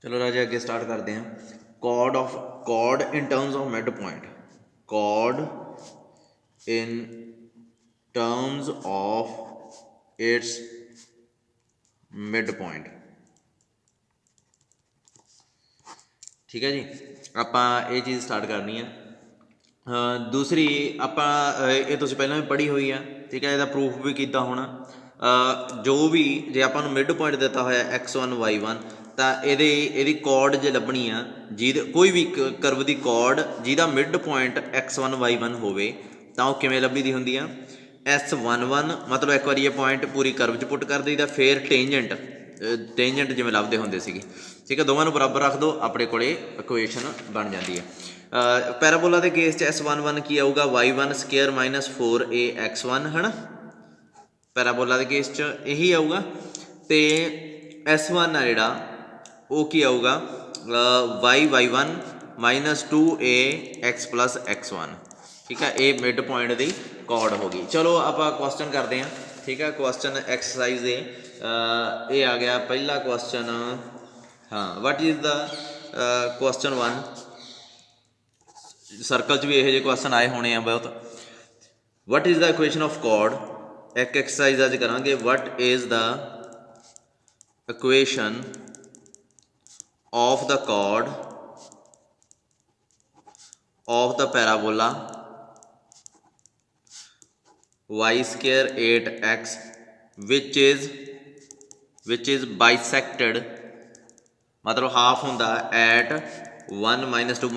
चलो राजे अगे स्टार्ट करते हैं। Chord in terms of mid point, chord in terms of its mid point. ठीक है जी, ਆਪਾਂ ਇਹ ਚੀਜ਼ ਸਟਾਰਟ ਕਰਨੀ ਹੈ। ਦੂਸਰੀ ਆਪਾਂ ਇਹ ਤੁਸੀਂ ਪਹਿਲਾਂ ਵੀ ਪੜ੍ਹੀ ਹੋਈ ਆ, ਠੀਕ ਹੈ, ਇਹਦਾ ਪ੍ਰੂਫ ਵੀ ਕੀਤਾ ਹੋਣਾ। ਜੋ ਵੀ ਜੇ ਆਪਾਂ ਨੂੰ ਮਿਡ ਪੁਆਇੰਟ ਦਿੱਤਾ ਹੋਇਆ x1 y1 ਤਾਂ ਇਹਦੀ ਕੌਰਡ ਜੇ ਲੱਭਣੀ ਆ, ਜਿਹਦੇ ਕੋਈ ਵੀ ਕਰਵ ਦੀ ਕੌਰਡ ਜਿਹਦਾ ਮਿਡ ਪੁਆਇੰਟ x1 y1 ਹੋਵੇ ਤਾਂ ਉਹ ਕਿਵੇਂ ਲੱਭੀ ਦੀ ਹੁੰਦੀ ਆ। S11 ਮਤਲਬ ਇੱਕ ਵਾਰੀ ਇਹ ਪੁਆਇੰਟ ਪੂਰੀ ਕਰਵ 'ਚ ਪੁੱਟ ਕਰ ਦਈਦਾ, ਫਿਰ ਟੇਂਜੈਂਟ ਜਿਵੇਂ ਲੱਭਦੇ ਹੁੰਦੇ ਸੀਗੇ। ठीक है, दोवां नूं बराबर रख दो, अपने कोले इक्वेशन बन जाती है। पैराबोला के केस S11 की आऊगा y1 स्केयर माइनस 4ax1 है ना, पैराबोला के केस यही आऊगा। तो S1 आ जिहड़ा वो की आऊगा y1 minus 2ax plus x1। ठीक है, ये मिड पॉइंट की कॉर्ड होगी। चलो आप क्वेश्चन करते हैं। ठीक है, क्वेश्चन एक्सरसाइज दे ये आ गया पहला क्वेश्चन। हाँ, what is the question 1 circle च भी यह क्वेश्चन आए होने हैं बहुत। What is the equation of chord, एक एक्सरसाइज अज करांगे। What is the equation of the chord of the parabola y square 8x which is bisected, मतलब हाफ होंदा एट 1 माइनस 2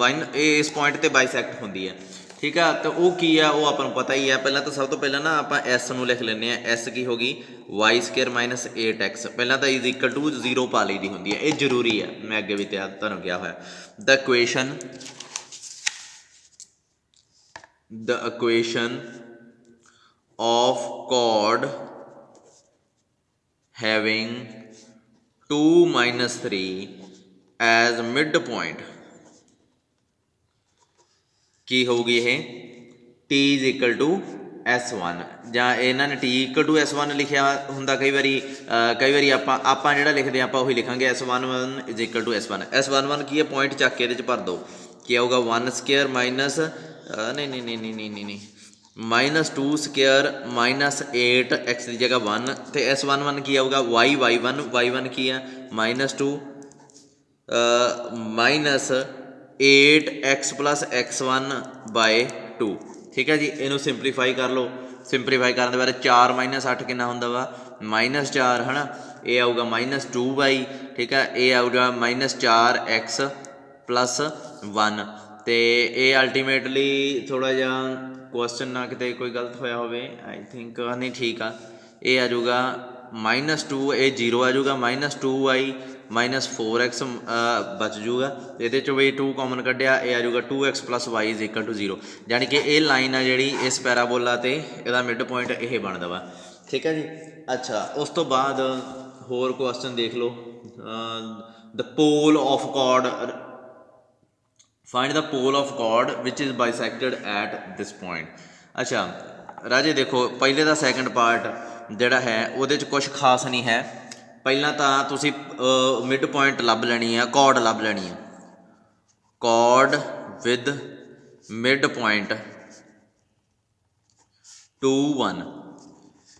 इस पॉइंट ते बाइसैक्ट होंदी है। ठीक है, तो वो की है वो आपको पता ही है। पहला तो सब तो पहला ना आप एस नूं लिख लें। एस की होगी वाई स्केयर माइनस 8x, पहला तो इज इक्वल टू 0 पा ली दी होंदी है, ये जरूरी है, मैं अगे भी तुहानूं कहा होया। The equation of chord having 2 minus 3 as mid point की होगी ये t is equal to S1, ਜਾਂ ਇਹਨਾਂ ਨੇ t इक्वल टू S1 लिखिया ਹੁੰਦਾ। कई बारी ਆਪਾਂ ਜਿਹੜਾ ਲਿਖਦੇ ਆਪਾਂ ਉਹੀ ਲਿਖਾਂਗੇ S11 is equal to S1। S11 की है पॉइंट ਚੱਕ के ਇਹਦੇ 'ਚ भर दो, ਕੀ ਆਊਗਾ 1 स्केयर माइनस नहीं माइनस 2 स्केयर माइनस 8x की जगह 1, तो S11 की आऊगा y1 की है minus 2 minus 8x plus x1 bye 2। ठीक है जी, इनू सिंपलीफाई कर लो। सिंपलीफाई करने बारे 4 माइनस 8 कितना होंदा वा माइनस 4 है ना, ये आऊगा माइनस 2y। ठीक है, ये आऊगा माइनस 4x प्लस 1। तो ये अल्टीमेटली थोड़ा जहा क्वेश्चन ना किते कोई गलत होया होवे, आई थिंक नहीं ठीक आ, ये आ जाऊगा माइनस 2, ये 0 आ जाऊगा माइनस 2y माइनस 4x बच जूगा। ये भी 2 कॉमन कढ़िया, ये आ जाऊगा 2x plus y is equal to 0। यानी कि ये लाइन है जी इस पैराबोला ते इहदा मिड पॉइंट ये बनता वा। ठीक है जी, अच्छा उस तो बाद होर क्वेश्चन देख लो। The pole of chord, find the pole of chord which is bisected at this point. अच्छा राजे देखो, पहले का सैकेंड पार्ट जोड़ा है वो कुछ खास नहीं है। पहला तो तुसी मिड पॉइंट लभ लैनी है, कॉर्ड लभ लैनी है, कॉर्ड विद मिड पॉइंट 2 1।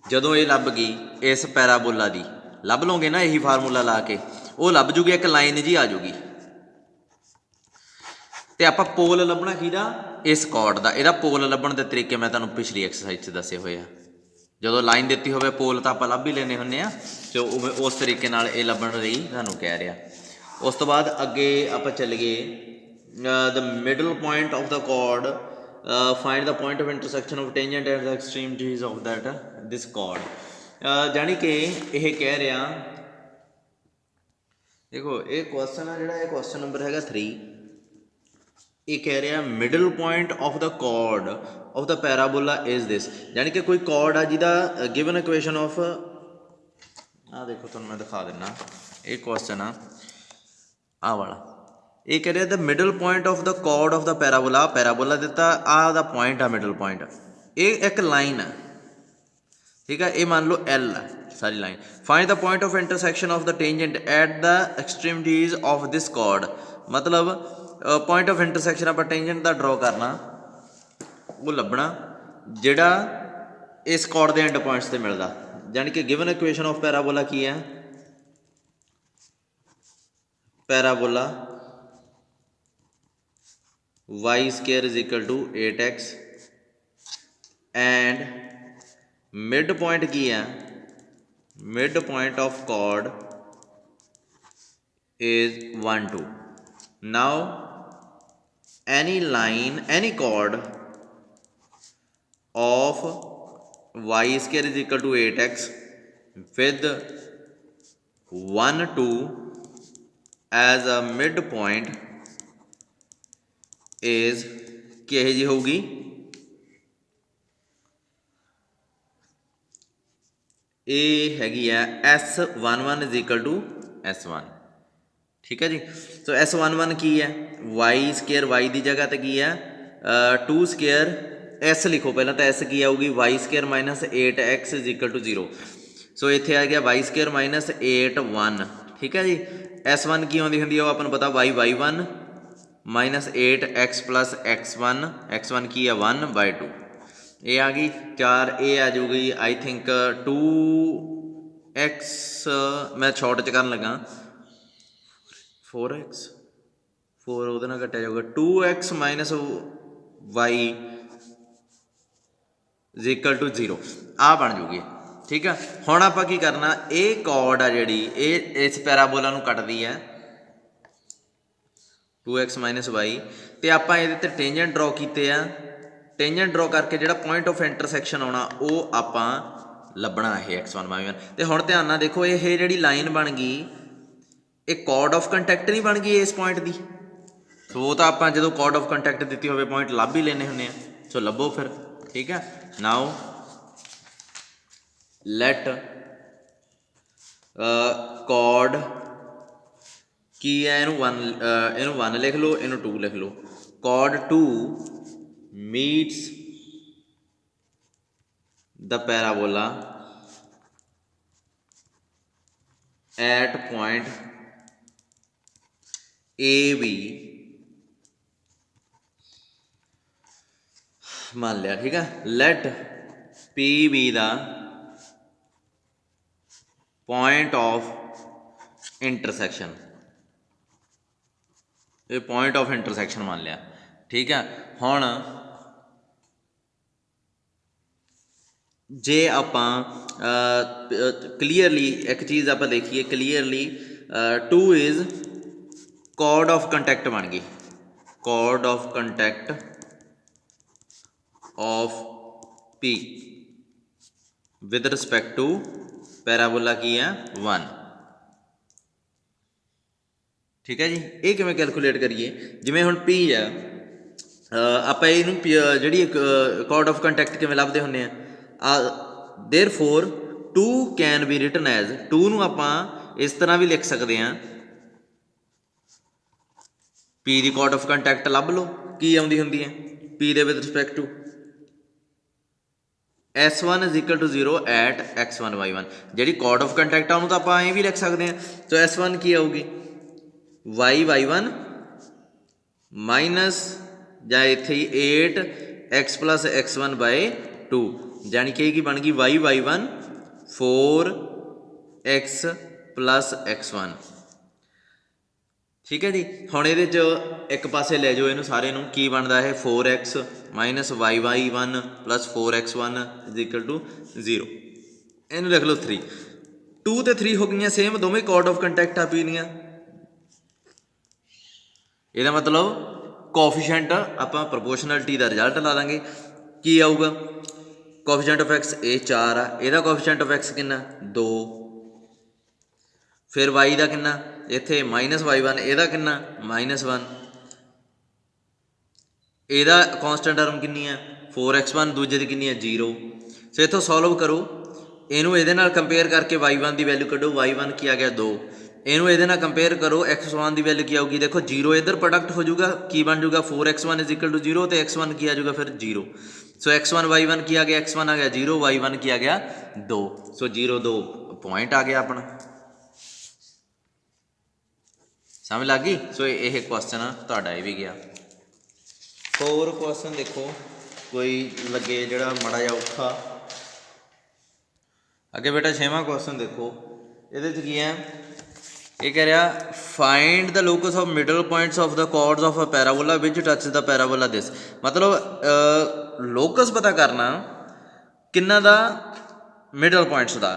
जदों ये लभ गई इस पैराबोला की लभ लोगे ना, यही फार्मूला ला के वो लभ जूगी, एक लाइन जी आ जूगी। तो आप पोल लभना किहदा इस कॉर्ड का, यदा पोल लभण के तरीके मैं तुहानूं पिछली एक्सरसाइज दसे हुए हैं। जो लाइन दी हो पोल तो आप लभ ही लेने होंगे आ, तो उस तरीके ये लभण लई तुहानूं कह रहा। उस तो बाद अगे आप चलीए the middle point of the chord, find the point of intersection of tangent at the extremities of that this chord. जानी कि यह कह रहा, देखो ये क्वेश्चन है जोड़ा, क्वेश्चन नंबर है 3। ये कह रहा middle point of the chord of the parabola is this, यानी कि कोई कॉर्ड है जिदा गिवन इक्वेशन ऑफ, आ देखो तुहानूं मैं दिखा दिना, ये क्वेश्चन आ वाला। ये कह रहा the middle point of the chord of the parabola, parabola दिता आ दा पॉइंट है मिडल पॉइंट, ये एक लाइन है। ठीक है, ये मान लो L है, सारी line. Find the point of intersection of the tangent at the extremities of this cord. मतलब पॉइंट ऑफ इंटरसेक्शन आप टेंजेंट का ड्रॉ करना, वो लभना जिहड़ा इस कॉर्ड के एंड पॉइंट्स से मिलता। यानी कि गिवन इक्वेशन ऑफ पैराबोला की है, parabola y square is equal to 8x and mid point की है, mid point of chord is 1 2. Now any line, any chord of y square is equal to 8x with 1 2 as a midpoint is किहो जी होगी, ये हैगी है S11 is equal to S1। ठीक है जी। सो S11 की है वाई स्केयर, वाई की जगह तो की है 2 स्केयर S लिखो पहला, तो S की आऊगी Y square minus 8x is equal to 0। So इत्थे आ गया वाई स्केयर माइनस 8 1। ठीक है जी। S1 की आती होंगी अपन पता y1 minus 8x plus x1, x1 की है 1/2, ये आ गई 4। ये आ जाऊगी आई थिंक 2x, मैं शॉर्ट च कर लगा 4x, 4 ਉਹਦੇ ਨਾਲ ਕੱਟਿਆ ਜਾਊਗਾ 2x minus y is equal to 0, ਆ ਬਣ ਜੂਗੀ। ਠੀਕ ਆ। ਹੁਣ ਆਪਾਂ ਕੀ ਕਰਨਾ, ਇਹ ਕੌਰਡ ਆ ਜਿਹੜੀ ਇਹ ਇਸ ਪੈਰਾਬੋਲਾ ਨੂੰ ਕੱਟਦੀ ਹੈ 2x ਮਾਈਨਸ y, ਤੇ ਆਪਾਂ ਇਹਦੇ ਤੇ ਟੈਂਜੈਂਟ ਡਰਾ ਕੀਤੇ ਆ। ਟੈਂਜੈਂਟ ਡਰਾ ਕਰਕੇ ਜਿਹੜਾ ਪੁਆਇੰਟ ਆਫ ਇੰਟਰਸੈਕਸ਼ਨ ਆਉਣਾ ਉਹ ਆਪਾਂ ਲੱਭਣਾ ਇਹ x1 y1। ਤੇ ਹੁਣ ਧਿਆਨ ਨਾਲ ਦੇਖੋ, ਇਹ ਜਿਹੜੀ ਲਾਈਨ ਬਣ ਗਈ ਇਹ ਕੌਰਡ ਆਫ ਕੰਟੈਕਟ नहीं बन गई इस पॉइंट की। सो वो तो आप जो कॉर्ड ऑफ कंटैक्ट दी हो पॉइंट लभ ही लेने होंगे। सो लभो फिर। ठीक है। नाउ लैट कॉर्ड की है, इनू 1 लिख लो, इनू 2 लिख लो। Chord 2 meets the parabola at point A B मान लिया। ठीक है। Let P be the point of intersection, ये पॉइंट ऑफ इंटरसेक्शन मान लिया। ठीक है। हुण जे आपां क्लीयरली एक चीज़ आप देखिए, clearly 2 is chord of contact बन गई, chord of contact of P with respect to parabola की है 1। ठीक है जी। ये किवें कैलकुलेट करिए, जिवें हुण P है, आपां इहनूं जिहड़ी कॉर्ड ऑफ कंटैक्ट किवें लभदे हुंदे आ, therefore 2 can be written as, 2 नूं आपां इस तरह भी लिख सकते हैं, पी की कॉर्ड ऑफ कंटैक्ट लभ लो की आउंदी हुंदी है पी दे with respect to S1 is equal to 0 at x1 y1। जी कॉर्ड ऑफ कंटैक्ट आ तो आप भी लिख सकते हैं। तो S1 की आऊगी y1 माइनस या इत्थे 8x प्लस x1/2, यानी कि बन गई y1 4x प्लस x1। ठीक है जी। हुण इहदे च एक पासे ले जाओ, इनू सारे नूं की बनता है 4x minus y1 plus 4x1 is equal to 0। इनू लिख लो 3। 2 तो 3 हो गई सेम, दोवें कॉर्ड ऑफ कंटैक्ट आ पी दियां। ਇਹਦਾ मतलब कोफिशिएंट आप प्रोपोर्शनलिटी का रिजल्ट ला देंगे की आऊगा। कोफिशिएंट ऑफ एक्स ये 4 आ, ਇਹਦਾ कोफिशिएंट ऑफ एक्स कितना 2, फिर वाई का कितना इत्थे माइनस y1, ਇਹਦਾ कितना -1, ਇਹਦਾ कॉन्स्टेंट टर्म कितनी है 4x1, दूजे की कितनी है 0। सो इत्थों सॉल्व करो, इनू ਇਹਦੇ ਨਾਲ कंपेयर करके y1 की वैल्यू कढो, y1 की आ गया 2। इनू ਇਹਦੇ ਨਾਲ कंपेयर करो, x1 की वैल्यू की आऊगी, देखो 0 इधर प्रोडक्ट हो जाऊगा, की बन जाऊगा 4x1 इज इक्वल टू 0, तो x1 की आ जाऊगा फिर 0। सो x1 y1 की आ गया, x1 आ गया 0, y1 की आ गया 2। सो 0 2 पॉइंट आ गया अपना। समझ लग गई। सो ये क्वेश्चन तुहाडा ये भी गया। होर क्वेश्चन देखो कोई लगे जिहड़ा माड़ा जिहा औखा। अगे बेटा 6वां क्वेश्चन देखो, ये की है, ये कह रहा find the locus of middle points of the chords of a parabola which touch the parabola this. मतलब लोकस पता करना किन्ना दा, मिडल पॉइंट्स का,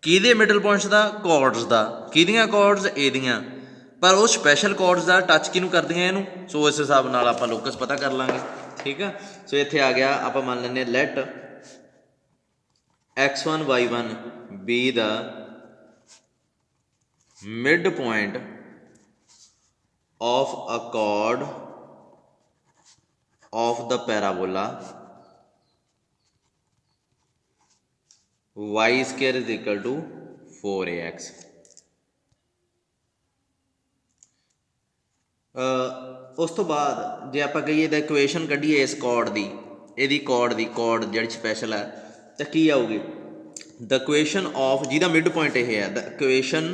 किहदे मिडल पॉइंट्स का, कॉर्ड्स का, किहदियां कॉर्ड्स, एदियां, पर वो स्पैशल कॉर्ड्स का टच किनू करदियां इनू। सो इस हिसाब नाल आपां लोकस पता कर लांगे। ठीक है। सो इत्थे आ गया, आपां मान लैंदे let x1 y1 be the mid point of a chord of the parabola y square is equal to 4ax। उस तो बाद जे आप कहिए तो इक्वेशन कढ़िए इस कॉर्ड की, यदी कॉर्ड की, कॉर्ड जी स्पैशल है तो की आऊगी, द इक्वेशन ऑफ जिहदा मिड पॉइंट यह है, the equation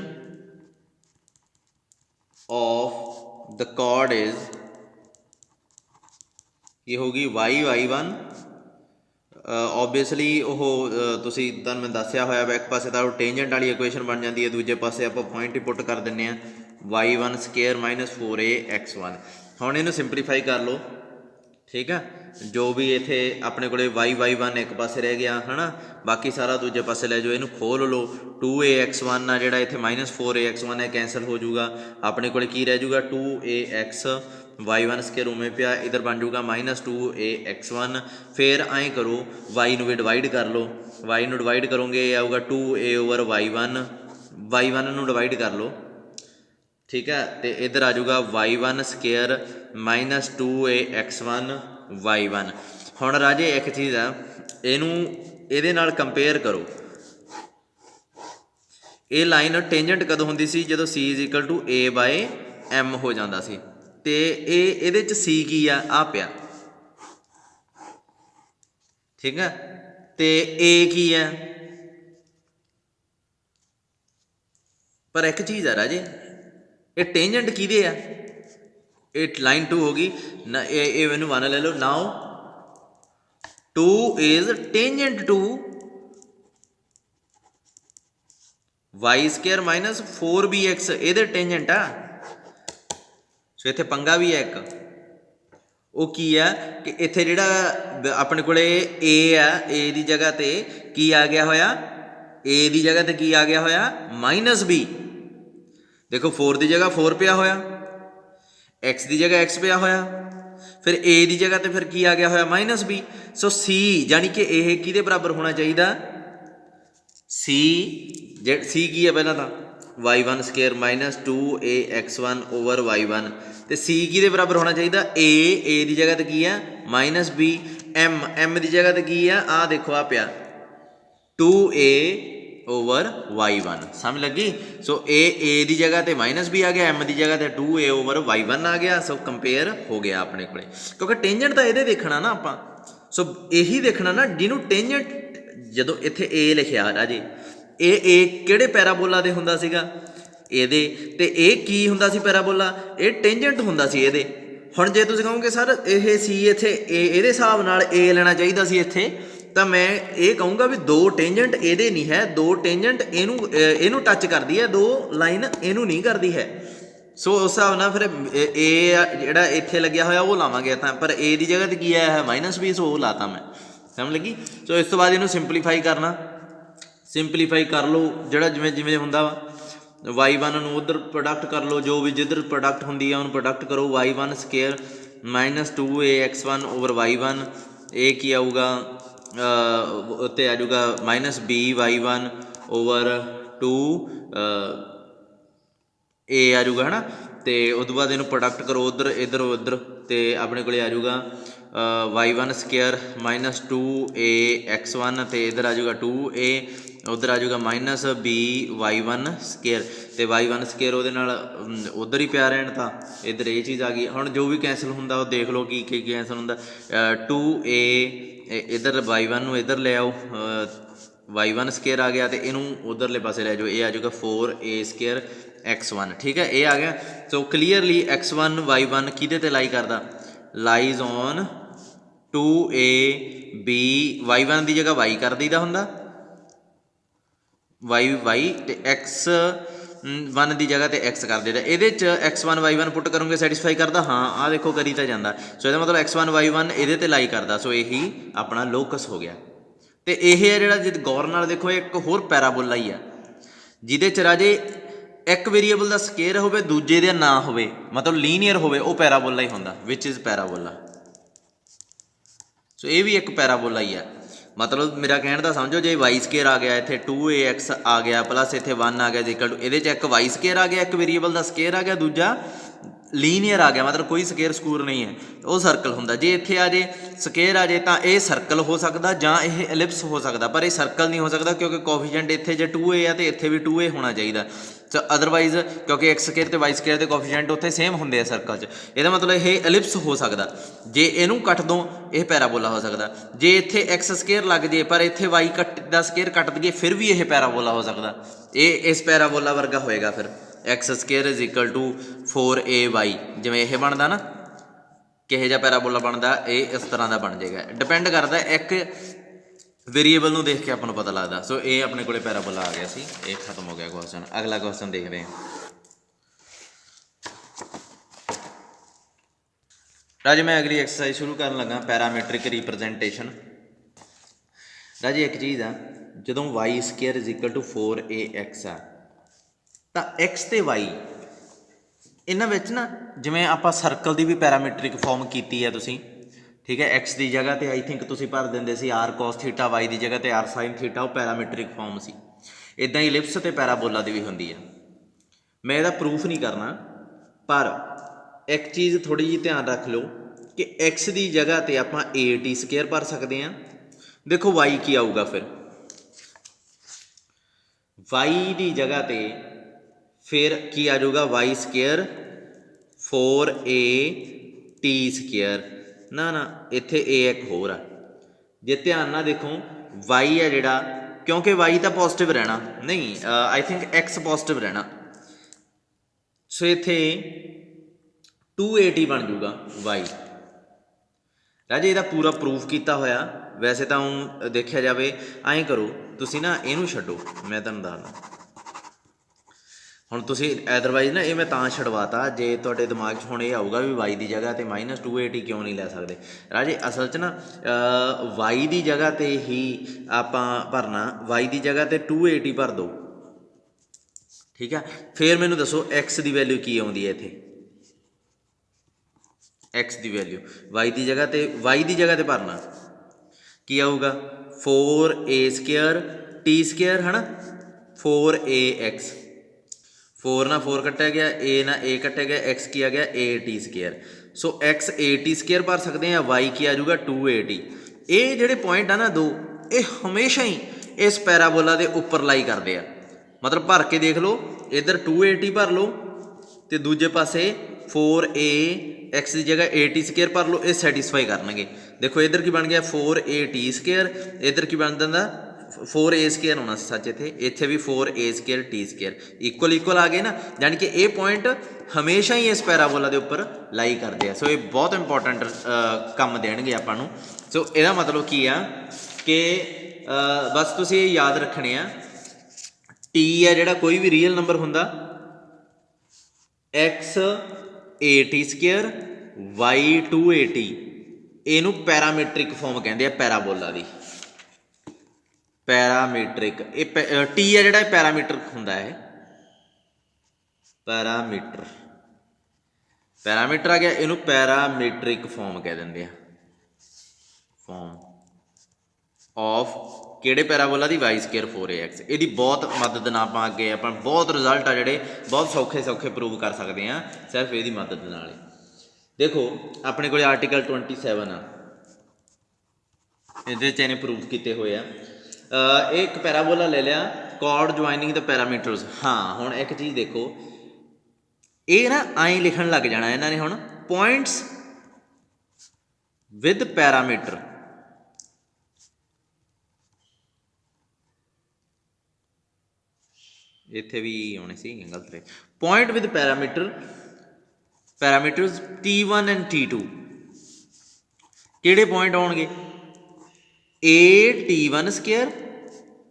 of the chord is की होगी y1। ओबवियसली वो तुसीं तुहानूं मैं दस्सिया होया वा, एक पासे तो टेंजेंट वाली इक्वेशन बन जाती है, दूजे पासे आप पॉइंट ही पुट कर दें y1 स्केयर माइनस 4ax1। हुण इहनूं सिंपलीफाई कर लो। ठीक है। जो भी इत्थे अपने को y1 एक पासे रह गया है ना, बाकी सारा दूजे पासे लै जाओ, इनू खोल लो। 2ax1 आ जिहड़ा इत्थे माइनस 4ax1 है कैंसल हो जाऊगा, अपने को की रह जाऊगा 2ax y1 स्केयर उमें पिया, इधर बन जाऊगा माइनस 2ax1। फिर आए करो y नूं भी डिवाइड कर लो, y नूं डिवाइड करोगे ये आऊगा 2a ओवर y1 नूं डिवाइड कर लो। ठीक है। तो इधर आ जाऊगा y1 square minus 2ax1 y1। हुण राजे एक चीज़ है, इनू इहदे नाल कंपेयर करो, ये लाइन टेंजेंट कदों हुंदी सी, जदों c is equal to a/m हो जाता सी। ते इहदे च c की आ पिया। ठीक है। तो a की है, पर एक चीज़ है राजे, ये टेंजेंट किहदे आ, ये लाइन 2 होगी ना, ये मैनू 1 ले लो। Now 2 is tangent to y square minus 4bx, ये टेंजेंट आ। सो इत्थे पंगा भी है एक, वो की है कि इत्थे जिहड़ा अपने कोले a आ, a दी जगह ते की आ गया होया, a दी जगह ते की आ गया होया माइनस b। देखो 4 की जगह 4 पिया होया, x की जगह x पिया होया, फिर a की जगह तो फिर की आ गया होया माइनस b। सो c यानी कि यह किहदे बराबर होना चाहिए, c की है पहला तो y1 square minus 2ax1 over y1, तो c किहदे बराबर होना चाहिए, a की जगह तो की है माइनस b, m की जगह तो की है आ देखो आ पिया 2a ओवर y1। समझ लगी। सो a की जगह तो माइनस b आ गया, m की जगह तो 2a ओवर y1 आ गया। सो कंपेयर हो गया अपने को, क्योंकि टेंजेंट तो ये देखना ना आपां। सो यही देखना ना जिन्हों टेंजेंट, जदों इत्थे a लिखिया राजे, ये किहड़े पैराबोला दे हुंदा सीगा, इहदे, ते ये की हुंदा सी पैराबोला, ये टेंजेंट हुंदा सी इहदे। हुण जे तुसीं कहोगे सर ये सी इत्थे इहदे हिसाब नाल a लेना चाहिदा सी इत्थे, तो मैं ये कहूँगा भी दो टेंजेंट ये नहीं है, दो टेंजेंट इनू टच करती है, दो लाइन इनू नहीं करती है। सो उस हिसाब नाल फिर ए जिहड़ा इत्थे लग्या होया वो लावांगे तां, पर ए की जगह तो की आया है माइनस b, सो वो लाता मैं। समझ लगी। सो इस तो बाद इनू सिंपलीफाई करना, सिंपलीफाई कर लो जिहड़ा जिवें जिवें हुंदा वा, y1 नूं उधर प्रोडक्ट कर लो, जो भी जिधर प्रोडक्ट हुंदी है उन्होंने प्रोडक्ट करो, y1 square minus 2ax1 over y1, ये की आऊगा उत्ते आ जाऊगा minus b y1 over 2 a आ जाऊगा है ना। तो उस बाद इनू प्रोडक्ट करो उधर इधर उधर, तो अपने को आ जाऊगा y1 स्केयर माइनस 2ax1, तो इधर आ जाऊगा 2a, उधर आ जाऊगा माइनस b y1 स्केयर, तो y1 स्केयर वो उधर ही पिया रहन था, इधर ये चीज़ आ गई। हुण जो भी कैंसल होंदा वो देख लो की कैंसल होंदा, 2a इधर y1 नूं इधर ले आओ, y1 ਸਕੇਅਰ ਆ ਗਿਆ, ਤੇ ਇਹਨੂੰ ਉਧਰਲੇ ਪਾਸੇ ਲੈ ਜਾਓ, ਇਹ ਆ ਜਾਊਗਾ 4a ਸਕੇਅਰ x1। ਠੀਕ ਹੈ, ਇਹ ਆ ਗਿਆ। ਸੋ ਕਲੀਅਰਲੀ x1 y1 ਕਿਹਦੇ ਤੇ ਲਾਈ ਕਰਦਾ, ਲਾਈਜ਼ ਔਨ 2ab। y1 ਦੀ ਜਗ੍ਹਾ y ਕਰ ਦਈਦਾ ਹੁੰਦਾ, y ਤੇ x1 ਦੀ ਜਗ੍ਹਾ ਤੇ x ਕਰ ਦੇਦਾ। ਇਹਦੇ 'ਚ x1 y1 ਪੁੱਟ ਕਰੋਗੇ ਸੈਟਿਸਫਾਈ ਕਰਦਾ, ਹਾਂ ਆਹ ਦੇਖੋ ਕਰੀ ਤਾਂ ਜਾਂਦਾ। ਸੋ ਇਹਦਾ ਮਤਲਬ x1 y1 ਇਹਦੇ ਤੇ ਲਾਈ ਕਰਦਾ। ਸੋ ਇਹੀ ਆਪਣਾ ਲੋਕਸ ਹੋ ਗਿਆ। ਤੇ ਇਹ ਹੈ ਜਿਹੜਾ, ਜੇ ਗੌਰ ਨਾਲ ਦੇਖੋ, ਇੱਕ ਹੋਰ ਪੈਰਾਬੋਲਾ ਹੀ ਆ ਜਿਹਦੇ 'ਚ ਰਾਜੇ ਇੱਕ ਵੇਰੀਏਬਲ ਦਾ ਸਕੇਅਰ ਹੋਵੇ, ਦੂਜੇ ਦਾ ਨਾ ਹੋਵੇ, ਮਤਲਬ ਲੀਨੀਅਰ ਹੋਵੇ, ਉਹ ਪੈਰਾਬੋਲਾ ਹੀ ਹੁੰਦਾ, ਵਿਚ ਇਜ਼ ਪੈਰਾਬੋਲਾ। ਸੋ ਇਹ ਵੀ ਇੱਕ ਪੈਰਾਬੋਲਾ ਹੀ ਆ। ਮਤਲਬ ਮੇਰਾ ਕਹਿਣ ਦਾ ਸਮਝੋ, ਜੇ y ਸਕੇਅਰ ਆ ਗਿਆ, ਇੱਥੇ 2ax ਆ ਗਿਆ, ਪਲੱਸ ਇੱਥੇ 1 ਆ ਗਿਆ ਇਕੁਅਲ ਟੂ, ਇਹਦੇ 'ਚ ਇੱਕ y ਸਕੇਅਰ ਆ ਗਿਆ, ਇੱਕ ਵੇਰੀਏਬਲ ਦਾ ਸਕੇਅਰ ਆ ਗਿਆ, ਦੂਜਾ ਲੀਨੀਅਰ ਆ ਗਿਆ, ਮਤਲਬ ਕੋਈ ਸਕੇਅਰ ਸਕੂਰ ਨਹੀਂ ਹੈ, ਉਹ ਸਰਕਲ ਹੁੰਦਾ। ਜੇ ਇੱਥੇ ਆ ਜੇ ਸਕੇਅਰ ਆ ਜੇ ਤਾਂ ਇਹ ਸਰਕਲ ਹੋ ਸਕਦਾ ਜਾਂ ਇਹ ਐਲਿਪਸ ਹੋ ਸਕਦਾ, ਪਰ ਇਹ ਸਰਕਲ ਨਹੀਂ ਹੋ ਸਕਦਾ, ਕਿਉਂਕਿ ਕੋਫੀਸ਼ੀਐਂਟ ਇੱਥੇ ਜੇ 2a ਆ ਤੇ ਇੱਥੇ ਵੀ 2a ਹੋਣਾ ਚਾਹੀਦਾ। ਸੋ ਅਦਰਵਾਈਜ਼, ਕਿਉਂਕਿ x ਸਕੇਅਰ ਤੇ y ਸਕੇਅਰ ਦੇ ਕੋਫੀਸ਼ੀਐਂਟ ਉੱਥੇ ਸੇਮ ਹੁੰਦੇ ਆ ਸਰਕਲ 'ਚ, ਇਹਦਾ ਮਤਲਬ ਇਹ ਐਲਿਪਸ ਹੋ ਸਕਦਾ। ਜੇ ਇਹਨੂੰ ਕੱਟ ਦੋ, ਇਹ ਪੈਰਾਬੋਲਾ ਹੋ ਸਕਦਾ। ਜੇ ਇੱਥੇ x ਸਕੇਅਰ ਲੱਗ ਜੇ ਪਰ ਇੱਥੇ y ਦਾ ਸਕੇਅਰ ਕੱਟ ਦਈਏ, ਫਿਰ ਵੀ ਇਹ ਪੈਰਾਬੋਲਾ ਹੋ ਸਕਦਾ। ਇਹ ਇਸ ਪੈਰਾਬੋਲਾ ਵਰਗਾ ਹੋਏਗਾ ਫਿਰ। x square is equal to 4ay, ਜਿਵੇਂ ਇਹ ਬਣਦਾ ਨਾ, ਕਿਹੋ ਜਿਹਾ ਪੈਰਾਬੋਲਾ ਬਣਦਾ, ਇਹ ਇਸ ਤਰ੍ਹਾਂ ਦਾ ਬਣ ਜਾਏਗਾ। ਡਿਪੈਂਡ ਕਰਦਾ ਇੱਕ ਵੇਰੀਏਬਲ ਨੂੰ ਦੇਖ ਕੇ ਆਪਾਂ ਨੂੰ ਪਤਾ ਲੱਗਦਾ। ਸੋ ਇਹ ਆਪਣੇ ਕੋਲੇ ਪੈਰਾਬੋਲਾ ਆ ਗਿਆ ਸੀ, ਇਹ ਖਤਮ ਹੋ ਗਿਆ ਕੁਐਸਚਨ। ਅਗਲਾ ਕੁਐਸਚਨ ਦੇਖਦੇ ਹਾਂ। ਰਾਜੇ ਮੈਂ ਅਗਲੀ ਐਕਸਰਸਾਈਜ਼ ਸ਼ੁਰੂ ਕਰਨ ਲੱਗਾ, ਪੈਰਾਮੀਟਰਿਕ ਰਿਪਰੈਜ਼ੈਂਟੇਸ਼ਨ। ਰਾਜੇ ਇੱਕ ਚੀਜ਼ ਆ, ਜਦੋਂ y square is equal to 4ax ਆ, ਤਾਂ x ਤੇ y ਇਹਨਾਂ ਵਿੱਚ ਨਾ, ਜਿਵੇਂ ਆਪਾਂ ਸਰਕਲ ਦੀ ਵੀ ਪੈਰਾਮੀਟਰਿਕ ਫਾਰਮ ਕੀਤੀ ਹੈ ਤੁਸੀਂ, ਠੀਕ ਹੈ। x ਦੀ ਜਗ੍ਹਾ ਤੇ ਆਈ ਥਿੰਕ ਤੁਸੀਂ ਭਰ ਦਿੰਦੇ ਸੀ r cos ਥੀਟਾ, y ਦੀ ਜਗ੍ਹਾ ਤੇ r sin ਥੀਟਾ, ਉਹ ਪੈਰਾਮੀਟਰਿਕ ਫਾਰਮ ਸੀ। ਇੱਦਾਂ ਹੀ ਇਲਿਪਸ ਤੇ ਪੈਰਾਬੋਲਾ ਦੀ ਵੀ ਹੁੰਦੀ ਹੈ। ਮੈਂ ਇਹਦਾ ਪ੍ਰੂਫ ਨਹੀਂ ਕਰਨਾ, ਪਰ ਇੱਕ ਚੀਜ਼ ਥੋੜ੍ਹੀ ਜਿਹੀ ਧਿਆਨ ਰੱਖ ਲਓ ਕਿ x ਦੀ ਜਗ੍ਹਾ ਤੇ ਆਪਾਂ at ਸਕੇਅਰ ਭਰ ਸਕਦੇ ਹਾਂ। ਦੇਖੋ y ਕੀ ਆਊਗਾ ਫਿਰ, y ਦੀ ਜਗ੍ਹਾ ਤੇ ਫਿਰ ਕੀ ਆ ਜਾਊਗਾ, y ਸਕੇਅਰ 4at ਸਕੇਅਰ। ਨਾ ਇੱਥੇ a ਇੱਕ ਹੋਰ ਆ, ਜੇ ਧਿਆਨ ਨਾਲ ਦੇਖੋ y ਆ ਜਿਹੜਾ, ਕਿਉਂਕਿ y ਤਾਂ ਪੋਜ਼ਿਟਿਵ ਰਹਿਣਾ ਨਹੀਂ, ਆਈ ਥਿੰਕ x ਪੋਜ਼ਿਟਿਵ ਰਹਿਣਾ। ਸੋ ਇੱਥੇ 2at ਬਣ ਜੂਗਾ y। ਰਾਜੇ ਇਹਦਾ ਪੂਰਾ ਪ੍ਰੂਫ ਕੀਤਾ ਹੋਇਆ। ਵੈਸੇ ਤਾਂ ਹੁਣ ਦੇਖਿਆ ਜਾਵੇ, ਐਂ ਕਰੋ ਤੁਸੀਂ ਨਾ, ਇਹਨੂੰ ਛੱਡੋ, ਮੈਂ ਤੁਹਾਨੂੰ ਦੱਸਦਾ ਹੁਣ। ਤੁਸੀਂ ਅਦਰਵਾਈਜ਼ ਨਾ, ਇਹ ਮੈਂ ਤਾਂ ਛਡਵਾਤਾ ਜੇ ਤੁਹਾਡੇ ਦਿਮਾਗ 'ਚ ਹੁਣ ਇਹ ਆਊਗਾ ਵੀ y ਦੀ ਜਗ੍ਹਾ ਤੇ -2at ਕਿਉਂ ਨਹੀਂ ਲੈ ਸਕਦੇ। ਰਾਜੇ ਅਸਲ 'ਚ ਨਾ y ਦੀ ਜਗ੍ਹਾ ਤੇ ਹੀ ਆਪਾਂ ਭਰਨਾ, y ਦੀ ਜਗ੍ਹਾ ਤੇ 2at ਭਰ ਦਿਓ, ਠੀਕ ਆ। ਫਿਰ ਮੈਨੂੰ ਦੱਸੋ x ਦੀ ਵੈਲਿਊ ਕੀ ਆਉਂਦੀ ਹੈ ਇੱਥੇ, x ਦੀ ਵੈਲਿਊ y ਦੀ ਜਗ੍ਹਾ ਤੇ ਭਰਨਾ ਕੀ ਆਊਗਾ, 4a ਸਕੇਅਰ t ਸਕੇਅਰ, ਹੈ ਨਾ, 4ax। 4 ਨਾਲ 4 ਕੱਟਿਆ ਗਿਆ, a ਨਾਲ a ਕੱਟਿਆ ਗਿਆ, x ਕੀ ਆ ਗਿਆ, at square. So x at square ਭਰ ਸਕਦੇ ਹਾਂ, y ਕੀ ਆ ਜਾਊਗਾ 2at। ਇਹ ਜਿਹੜੇ ਪੁਆਇੰਟ ਆ ਨਾ ਦੋ, ਇਹ ਹਮੇਸ਼ਾ ਹੀ ਇਸ ਪੈਰਾਬੋਲਾ ਦੇ ਉੱਪਰ ਲਾਈ ਕਰਦੇ ਆ। ਮਤਲਬ ਭਰ ਕੇ ਦੇਖ ਲਓ, ਇੱਧਰ 2at ਭਰ ਲਓ ਤੇ ਦੂਜੇ ਪਾਸੇ 4ax ਦੀ ਜਗ੍ਹਾ at ਸਕੇਅਰ ਭਰ ਲਓ, ਇਹ ਸੈਟਿਸਫਾਈ ਕਰਨਗੇ। ਦੇਖੋ ਇੱਧਰ ਕੀ ਬਣ ਗਿਆ, 4at ਸਕੇਅਰ, ਇੱਧਰ ਕੀ ਬਣ ਜਾਂਦਾ, 4a ਸਕੇਅਰ ਹੋਣਾ ਸੀ ਸੱਚ, ਇੱਥੇ ਵੀ 4a square t square, equal ਆ ਗਏ ਨਾ। ਯਾਨੀ ਕਿ ਇਹ ਪੁਆਇੰਟ ਹਮੇਸ਼ਾ ਹੀ ਇਸ ਪੈਰਾਬੋਲਾ ਦੇ ਉੱਪਰ ਲਾਈ ਕਰਦੇ ਆ। ਸੋ ਇਹ ਬਹੁਤ ਇੰਪੋਰਟੈਂਟ ਕੰਮ ਦੇਣਗੇ ਆਪਾਂ ਨੂੰ। ਸੋ ਇਹਦਾ ਮਤਲਬ ਕੀ ਆ ਕਿ ਬਸ ਤੁਸੀਂ ਇਹ ਯਾਦ ਰੱਖਣੇ ਆ, t ਆ ਜਿਹੜਾ ਕੋਈ ਵੀ ਰੀਅਲ ਨੰਬਰ ਹੁੰਦਾ, x at square y 2at, ਇਹਨੂੰ ਪੈਰਾਮੀਟਰਿਕ ਫਾਰਮ ਕਹਿੰਦੇ ਆ ਪੈਰਾਬੋਲਾ ਦੀ। ਪੈਰਾਮੀਟਰਿਕ, ਇਹ ਟੀ ਆ ਜਿਹੜਾ, ਇਹ ਪੈਰਾਮੀਟਰਿਕ ਹੁੰਦਾ ਹੈ। ਪੈਰਾਮੀਟਰ ਆ ਗਿਆ, ਇਹਨੂੰ ਪੈਰਾਮੀਟਰਿਕ ਫਾਰਮ ਕਹਿ ਦਿੰਦੇ ਆ। ਫਾਰਮ ਆਫ ਕਿਹੜੇ ਪੈਰਾਬੋਲਾ ਦੀ, y ਸਕੇਅਰ 4ax। ਇਹਦੀ ਬਹੁਤ ਮਦਦ ਨਾਲ ਆਪਾਂ ਅੱਗੇ ਆਪਾਂ ਬਹੁਤ ਰਿਜ਼ਲਟ ਆ ਜਿਹੜੇ ਬਹੁਤ ਸੌਖੇ ਪ੍ਰੂਵ ਕਰ ਸਕਦੇ ਹਾਂ, ਸਿਰਫ ਇਹਦੀ ਮਦਦ ਨਾਲ ਹੀ। ਦੇਖੋ ਆਪਣੇ ਕੋਲ ਆਰਟੀਕਲ 27 ਆ, ਇਹਦੇ 'ਚ ਇਹਨੇ ਪ੍ਰੂਵ ਕੀਤੇ ਹੋਏ ਆ। ਇਹ ਇੱਕ ਪੈਰਾਬੋਲਾ ਲੈ ਲਿਆ, ਕੌਰਡ ਜੁਆਇਨਿੰਗ ਦ ਪੈਰਾਮੀਟਰਸ। ਹਾਂ ਹੁਣ ਇੱਕ ਚੀਜ਼ ਦੇਖੋ, ਇਹ ਨਾ ਐਂ ਲਿਖਣ ਲੱਗ ਜਾਣਾ ਇਹਨਾਂ ਨੇ ਹੁਣ, ਪੁਆਇੰਟਸ ਵਿਦ ਪੈਰਾਮੀਟਰ। ਇੱਥੇ ਵੀ ਆਉਣੇ ਸੀ ਗਲਤ ਰਹੇ। Point with parameters T1 and T2 ਕਿਹੜੇ ਪੁਆਇੰਟ ਆਉਣਗੇ? A T1 square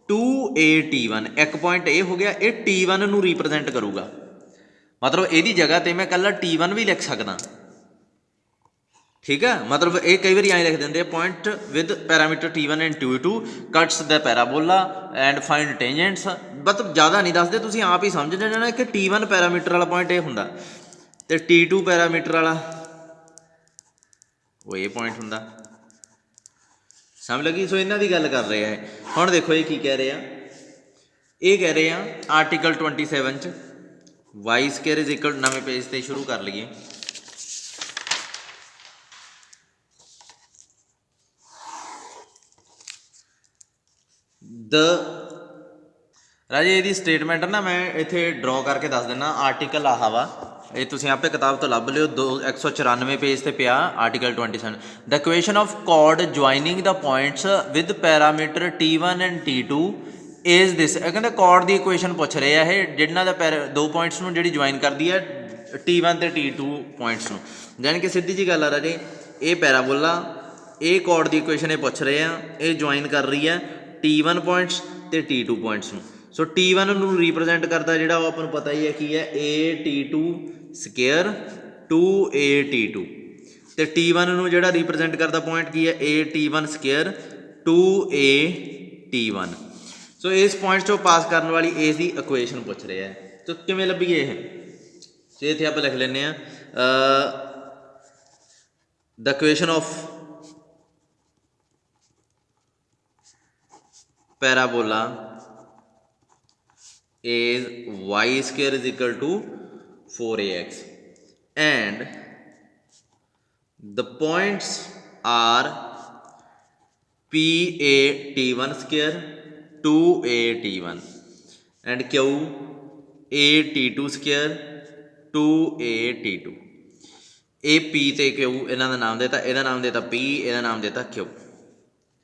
2A T1 ਇੱਕ ਪੁਆਇੰਟ ਇਹ ਹੋ ਗਿਆ, ਇਹ T1 ਨੂੰ ਰਿਪਰੈਜ਼ੈਂਟ ਕਰੂਗਾ, ਮਤਲਬ ਇਹਦੀ ਜਗ੍ਹਾ ਤੇ ਮੈਂ ਇਕੱਲਾ T1 ਵੀ ਲਿਖ ਸਕਦਾ, ਠੀਕ ਆ। ਮਤਲਬ ਇਹ ਕਈ ਵਾਰੀ ਐਂ ਲਿਖ ਦਿੰਦੇ ਆ point with parameter T1 and T2 cuts the parabola and find tangents, ਮਤਲਬ ਜ਼ਿਆਦਾ ਨਹੀਂ ਦੱਸਦੇ, ਤੁਸੀਂ ਆਪ ਹੀ ਸਮਝ ਜਾਣਾ ਕਿ T1 ਪੈਰਾਮੀਟਰ ਵਾਲਾ ਪੁਆਇੰਟ ਇਹ ਹੁੰਦਾ ਤੇ T2 ਪੈਰਾਮੀਟਰ ਵਾਲਾ ਉਹ ਇਹ ਪੁਆਇੰਟ ਹੁੰਦਾ, ਸਮਝ ਲੱਗੀ। ਸੋ ਇਹਨਾਂ ਦੀ ਗੱਲ ਕਰ ਰਹੇ ਆ। ਹੁਣ ਦੇਖੋ ਇਹ ਕੀ ਕਹਿ ਰਹੇ ਆ, ਇਹ ਕਹਿ ਰਹੇ ਆ ਆਰਟੀਕਲ 27 'ਚ ਵਾਈ ਸਕੇਅਰ ਇਜ਼ ਇਕੁਅਲ, ਨਵੇਂ ਪੇਜ 'ਤੇ ਸ਼ੁਰੂ ਕਰ ਲਈਏ। ਰਾਜੇ ਇਹਦੀ ਸਟੇਟਮੈਂਟ ਨਾ ਮੈਂ ਇੱਥੇ ਡਰੋ ਕਰਕੇ ਦੱਸ ਦਿੰਦਾ। ਆਰਟੀਕਲ ਆਹ ਵਾ, ਇਹ ਤੁਸੀਂ ਆਪੇ ਕਿਤਾਬ ਤੋਂ ਲੱਭ ਲਿਓ, 194 ਪੇਜ 'ਤੇ ਪਿਆ article 27। The equation of code joining the points with parameter T1 and T2 is this. ਇਹ ਕਹਿੰਦੇ ਕੋਡ ਦੀ ਇਕੁਏਸ਼ਨ ਪੁੱਛ ਰਹੇ ਆ ਇਹ, ਜਿਹਨਾਂ ਦਾ ਦੋ ਪੁਆਇੰਟਸ ਨੂੰ ਜਿਹੜੀ ਜੁਆਇਨ ਕਰਦੀ ਹੈ T1 ਤੇ T2 ਪੁਆਇੰਟਸ ਨੂੰ, ਜਾਣੀ ਕਿ ਸਿੱਧੀ ਜੀ ਗੱਲ ਆ ਰਾਜੇ, ਇਹ ਪੈਰਾਬੋਲਾ, ਇਹ ਕੋਡ ਦੀ ਇਕੁਏਸ਼ਨ ਇਹ ਪੁੱਛ ਰਹੇ ਆ, ਇਹ ਜੁਆਇਨ ਕਰ ਰਹੀ ਹੈ T1 ਪੁਆਇੰਟਸ ਤੇ T2 ਪੁਆਇੰਟਸ ਨੂੰ। ਸੋ T1 ਨੂੰ ਰਿਪਰੈਜ਼ੈਂਟ ਕਰਦਾ ਜਿਹੜਾ ਉਹ ਆਪਾਂ ਨੂੰ ਪਤਾ ਹੀ ਹੈ ਕੀ ਹੈ, A T2 square 2A T2, ਤੇ T1 ਨੂੰ ਜਿਹੜਾ ਰਿਪਰੈਜ਼ੈਂਟ ਕਰਦਾ ਪੁਆਇੰਟ ਕੀ ਹੈ, A T1 square 2A T1। ਸੋ ਇਸ ਪੁਆਇੰਟ 'ਚੋਂ ਪਾਸ ਕਰਨ ਵਾਲੀ ਇਸ ਦੀ ਇਕੁਏਸ਼ਨ ਪੁੱਛ ਰਿਹਾ ਹੈ। ਸੋ ਕਿਵੇਂ ਲੱਭੀਏ ਇਹ? ਸੋ ਇੱਥੇ ਆਪਾਂ ਲਿਖ ਲੈਂਦੇ ਹਾਂ the equation of parabola is y square is equal to 4ax and the points are P A T1 square 2A T1 and Q A T2 square 2A T2। A P ਤੇ Q ਇਹਨਾਂ ਦਾ ਨਾਮ ਦੇਤਾ, ਇਹਦਾ ਨਾਮ ਦੇਤਾ P, ਇਹਦਾ ਨਾਮ ਦੇਤਾ Q,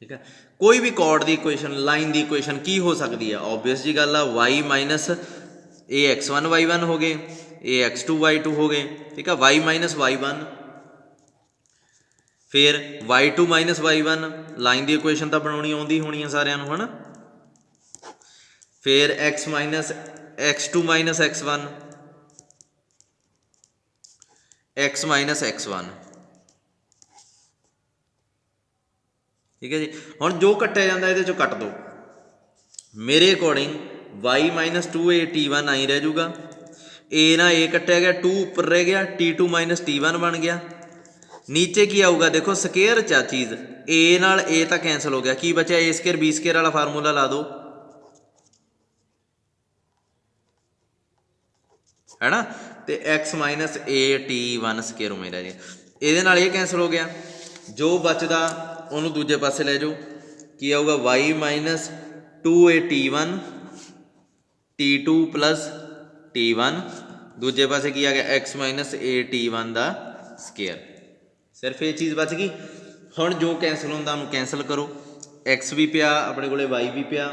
ਠੀਕ ਹੈ। ਕੋਈ ਵੀ ਕੋਡ ਦੀ ਇਕੁਏਸ਼ਨ, ਲਾਈਨ ਦੀ ਇਕੁਏਸ਼ਨ ਕੀ ਹੋ ਸਕਦੀ ਹੈ? ਓਬਵੀਅਸ ਜੀ ਗੱਲ ਆ, y ਮਾਈਨਸ ਇਹ x1 y1 ਹੋ ਗਏ, ਇਹ x2 y2 ਹੋ ਗਏ, ਠੀਕ ਆ। y ਮਾਈਨਸ y1, ਫਿਰ y2 ਮਾਈਨਸ y1, ਲਾਈਨ ਦੀ ਇਕੁਏਸ਼ਨ ਤਾਂ ਬਣਾਉਣੀ ਆਉਂਦੀ ਹੋਣੀ ਆ ਸਾਰਿਆਂ ਨੂੰ, ਹੈ ਨਾ। ਫਿਰ x minus x2 minus x1, x minus x1, ਠੀਕ ਹੈ ਜੀ। ਹੁਣ ਜੋ ਕੱਟਿਆ ਜਾਂਦਾ ਇਹਦੇ 'ਚੋਂ ਕੱਟ ਦਿਓ, ਮੇਰੇ according y minus 2A T1 ਆਈ ਰਹਿ ਜੂਗਾ, A ਨਾਲ A ਕੱਟਿਆ ਗਿਆ, 2 ਉੱਪਰ ਰਹਿ ਗਿਆ, T2 ਮਾਈਨਸ T1 ਬਣ ਗਿਆ। ਨੀਚੇ ਕੀ ਆਊਗਾ ਦੇਖੋ, ਸਕੇਅਰ 'ਚ ਆ ਚੀਜ਼, A ਨਾਲ A ਤਾਂ ਕੈਂਸਲ ਹੋ ਗਿਆ, ਕੀ ਬਚਿਆ A ਸਕੇਅਰ B ਸਕੇਅਰ ਵਾਲਾ ਫਾਰਮੂਲਾ ਲਾ ਦਿਓ, ਹੈ ਨਾ। ਤੇ x minus A T1 square ਮੇਰਾ ਜੀ, ਇਹਦੇ ਨਾਲ ਇਹ ਕੈਂਸਲ ਹੋ ਗਿਆ, ਜੋ ਬਚਦਾ ਉਹਨੂੰ ਦੂਜੇ ਪਾਸੇ ਲੈ ਜਾਓ, ਕੀ ਆਊਗਾ y minus 2A T1 T2 plus T1, ਦੂਜੇ ਪਾਸੇ ਕੀ ਆ ਗਿਆ x minus A T1 the square. ਸਿਰਫ ਇਹ ਚੀਜ਼ ਬਚ ਗਈ। ਹੁਣ ਜੋ ਕੈਂਸਲ ਹੁੰਦਾ ਉਹਨੂੰ ਕੈਂਸਲ ਕਰੋ, x ਵੀ ਪਿਆ ਆਪਣੇ ਕੋਲੇ, y ਵੀ ਪਿਆ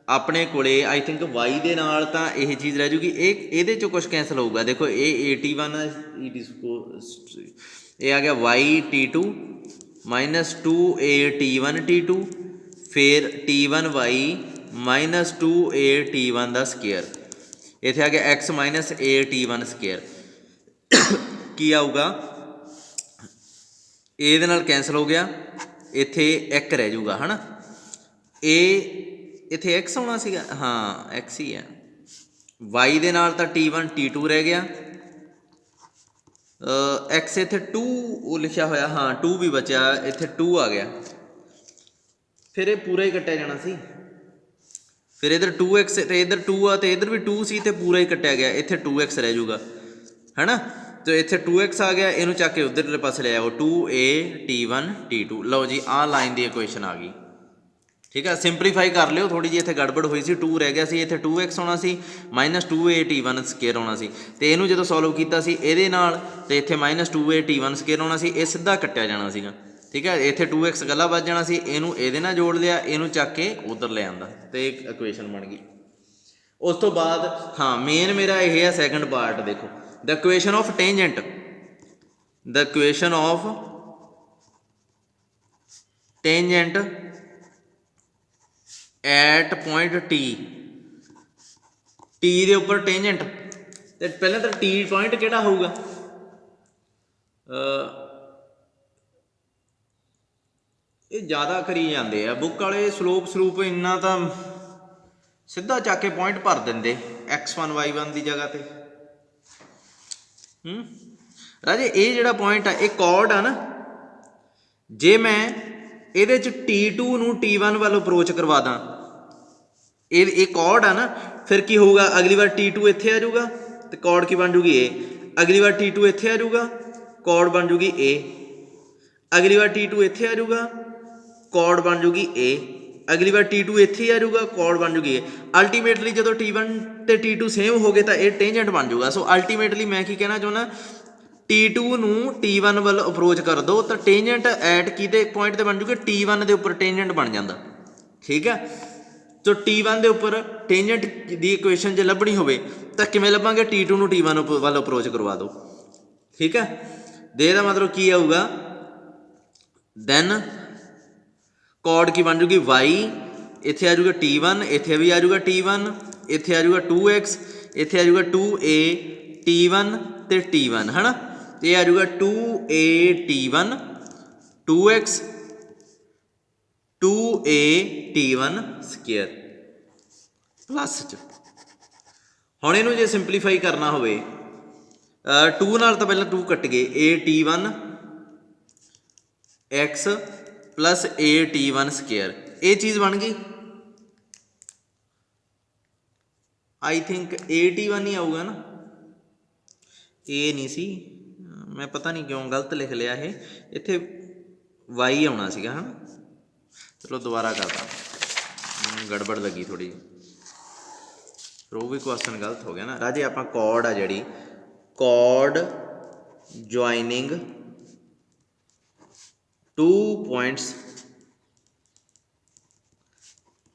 ਆਪਣੇ ਕੋਲੇ, ਆਈ ਥਿੰਕ y ਦੇ ਨਾਲ ਤਾਂ ਇਹ ਚੀਜ਼ ਰਹਿ ਜੂਗੀ, ਇਹਦੇ 'ਚੋਂ ਕੁਛ ਕੈਂਸਲ ਹੋਊਗਾ। ਦੇਖੋ ਇਹ T1 ਇਹ ਆ ਗਿਆ y T2 minus 2A T1 T2, ਫਿਰ T1 y minus 2A T1 ਦਾ ਸਕੇਅਰ, ਇੱਥੇ ਆ ਗਿਆ x minus A T1 square. ਕੀ ਆਊਗਾ, ਇਹਦੇ ਨਾਲ ਕੈਂਸਲ ਹੋ ਗਿਆ, ਇੱਥੇ 1 ਰਹਿ ਜੂਗਾ, ਹੈ ਨਾ। ਇਹ ਇੱਥੇ x ਆਉਣਾ ਸੀਗਾ, ਹਾਂ x ਹੀ ਹੈ। y ਦੇ ਨਾਲ ਤਾਂ T1 T2 ਰਹਿ ਗਿਆ, x ਇੱਥੇ 2 ਉਹ ਲਿਖਿਆ ਹੋਇਆ, ਹਾਂ 2 ਵੀ ਬਚਿਆ, ਇੱਥੇ 2 ਆ ਗਿਆ, ਫਿਰ ਇਹ ਪੂਰਾ ਹੀ ਕੱਟਿਆ ਜਾਣਾ ਸੀ। ਫਿਰ ਇੱਧਰ 2x ਤੇ ਇੱਧਰ 2 ਆ, ਤੇ ਇੱਧਰ ਵੀ 2 ਸੀ ਤੇ ਪੂਰਾ ਹੀ ਕੱਟਿਆ ਗਿਆ, ਇੱਥੇ 2x ਰਹਿ ਜੂਗਾ, ਹੈ ਨਾ। ਤੇ ਇੱਥੇ 2x ਆ ਗਿਆ, ਇਹਨੂੰ ਚੱਕ ਕੇ ਉੱਧਰਲੇ ਪਾਸੇ ਲੈ ਆਓ, 2A T1 T2। ਲਓ ਜੀ, ਆਹ ਲਾਈਨ ਦੀ ਇਕੁਏਸ਼ਨ ਆ ਗਈ, ਠੀਕ ਆ। ਸਿੰਪਲੀਫਾਈ ਕਰ ਲਿਓ, ਥੋੜ੍ਹੀ ਜਿਹੀ ਇੱਥੇ ਗੜਬੜ ਹੋਈ ਸੀ, 2 ਰਹਿ ਗਿਆ ਸੀ, ਇੱਥੇ 2x ਆਉਣਾ ਸੀ, ਮਾਈਨਸ 2A T1 ਸਕੇਅਰ ਆਉਣਾ ਸੀ, ਅਤੇ ਇਹਨੂੰ ਜਦੋਂ ਸੋਲਵ ਕੀਤਾ ਸੀ ਇਹਦੇ ਨਾਲ, ਅਤੇ ਇੱਥੇ ਮਾਈਨਸ 2A T1 ਸਕੇਅਰ ਆਉਣਾ ਸੀ, ਇਹ ਸਿੱਧਾ ਕੱਟਿਆ ਜਾਣਾ ਸੀਗਾ, ਠੀਕ ਹੈ। ਇੱਥੇ 2x ਇਕੱਲਾ ਵੱਜ ਜਾਣਾ ਸੀ, ਇਹਨੂੰ ਇਹਦੇ ਨਾਲ ਜੋੜ ਲਿਆ, ਇਹਨੂੰ ਚੱਕ ਕੇ ਉੱਧਰ ਲੈ ਆਂਦਾ, ਅਤੇ ਇੱਕ ਇਕੁਏਸ਼ਨ ਬਣ ਗਈ। उस तो बाद हाँ मेन मेरा ये है सैकंड पार्ट देखो, the equation of tangent, the equation of tangent at point T, T के उपर टेंजेंट, तो पहले तो टी पॉइंट किहड़ा होगा, ये ज़्यादा करी जाते हैं बुक वाले, स्लोप स्लूप इन्ना तो सीधा चक के पॉइंट भर देंगे X1 Y1 की जगह पर। राजे ये जिहड़ा पॉइंट है ये कॉर्ड है ना, जे मैं ये T2 नूं T1 वाल अप्रोच करवा दा, ये कॉर्ड है ना, फिर की होगा अगली बार T2 इत्थे आ जाऊगा तो कॉर्ड की बन जूगी ए, अगली बार T2 इत्थे आ जाऊगा कॉर्ड बन जूगी ए, अगली बार T2 इत्थे आ जाऊगा कॉर्ड बन जूगी ए, अगली बार T2 इत्थे आ जाऊगा कॉर्ड बन जूगी ए। अल्टीमेटली जो T1 ते T2 सेम हो गए तो ये टेंजेंट बन जूगा। सो अल्टीमेटली मैं की कहना चाहुंदा, T2 नूं T1 वाल अप्रोच कर दो तो टेंजेंट एट किते पॉइंट ते बन जूगे, T1 के उपर टेंजेंट बन जाता। ठीक है, तो T1 के उपर टेंजेंट की इक्वेशन जो लभनी हो तो किवें लभांगे, T2 नूं T1 वाल अप्रोच करवा दो। ठीक है, दे दा मतलब की आऊगा, दैन कॉर्ड की बन जूगी वाई, इत्थे आ जूगा T1, इत्थे भी आ जूगा T1, इत्थे आ जूगा 2x, इत्थे आ जूगा 2a T1 ते T1 है ना, तो ये आ जूगा 2a T1 2x 2a T1 square plus च। हुण इहनूं जे सिंपलीफाई करना होवे, 2 नाल तो पहले 2 कट गए, a T1 x plus a T1 square, ये चीज़ बन गई। आई थिंक a T1 ही आऊगा ना, ए नहीं सी, मैं पता नहीं क्यों गलत लिख लिया है, इत्थे वाई आना सीगा है ना। चलो दोबारा करता, गड़बड़ लगी थोड़ी, फिर वो भी क्वेश्चन गलत हो गया ना। राजे आप कॉर्ड आ जी, chord joining 2 points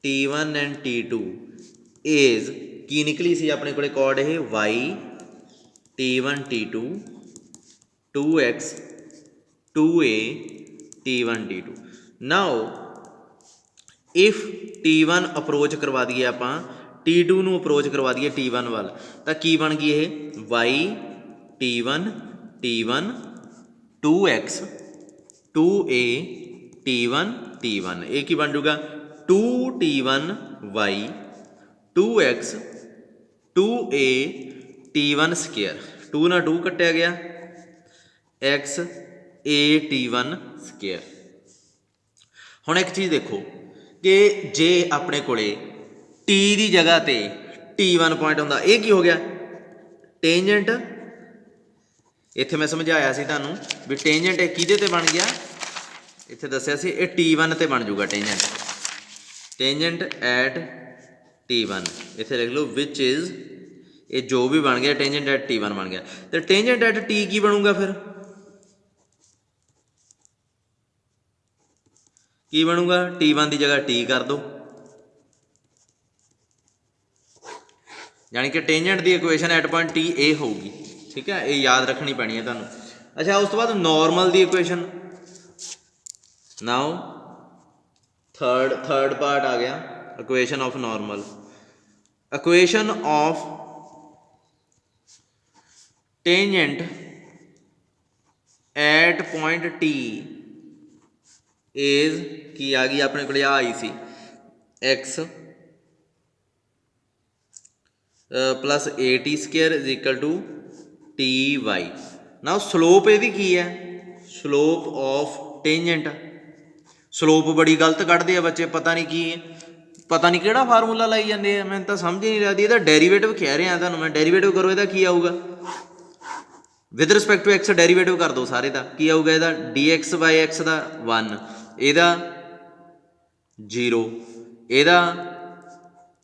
T1 and T2 is की निकली सी अपने को कॉर्ड है Y T1 T2 2x 2a T1 T2। Now if T1 approach करवा दिए आप T2 नूं अप्रोच करवा दिए T1 वाल, तो की बन गई ये Y T1 T1 2x 2a T1 T1, ये की बन जूगा 2 T1 y 2x 2a T1 square, 2 ना 2 कट्टिया गया x a T1 स्केयर। हुण एक चीज़ देखो कि जे अपने कोले टी की जगह ते T1 पॉइंट होंदा, ये की हो गया टेंजेंट, इत्थे मैं समझाया सी तुहानूं भी टेंजेंट किहदे ते बन गया, इत्थे दस्सिया सी ये T1 ते बन जूगा टेंजेंट, टेंजेंट एट T1, इत्थे लिख लो विच इज़, ये जो भी बन गया टेंजेंट एट T1 बन गया, तो टेंजेंट एट T की बनूगा, फिर की बनूगा T1 की जगह T कर दो, यानी कि टेंजेंट की इक्वेशन एट पॉइंट T ए होगी। ठीक है, ये याद रखनी पैनी है तुहानूं। अच्छा उस तो बाद नॉर्मल की इक्वेशन, नाउ थर्ड पार्ट आ गया equation of normal, equation of tangent at point T is की आ गई अपने को I see x plus a t square is equal to t y. ना स्लोप यदी की है, स्लोप ऑफ टेंजेंट, स्लोप बड़ी गलत कढ़ते हैं बच्चे, पता नहीं की पता नहीं किहड़ा फार्मूला लाई जाते हैं, मैं तो समझ ही नहीं लगती। यदा डेरीवेटिव कह रहा तुहानूं मैं, डेरीवेटिव करो यदा की आऊगा, with respect to X derivative कर दो सारे का, की आऊगा यदा डी एक्स बाई एक्स का 1, यदा 0, यदा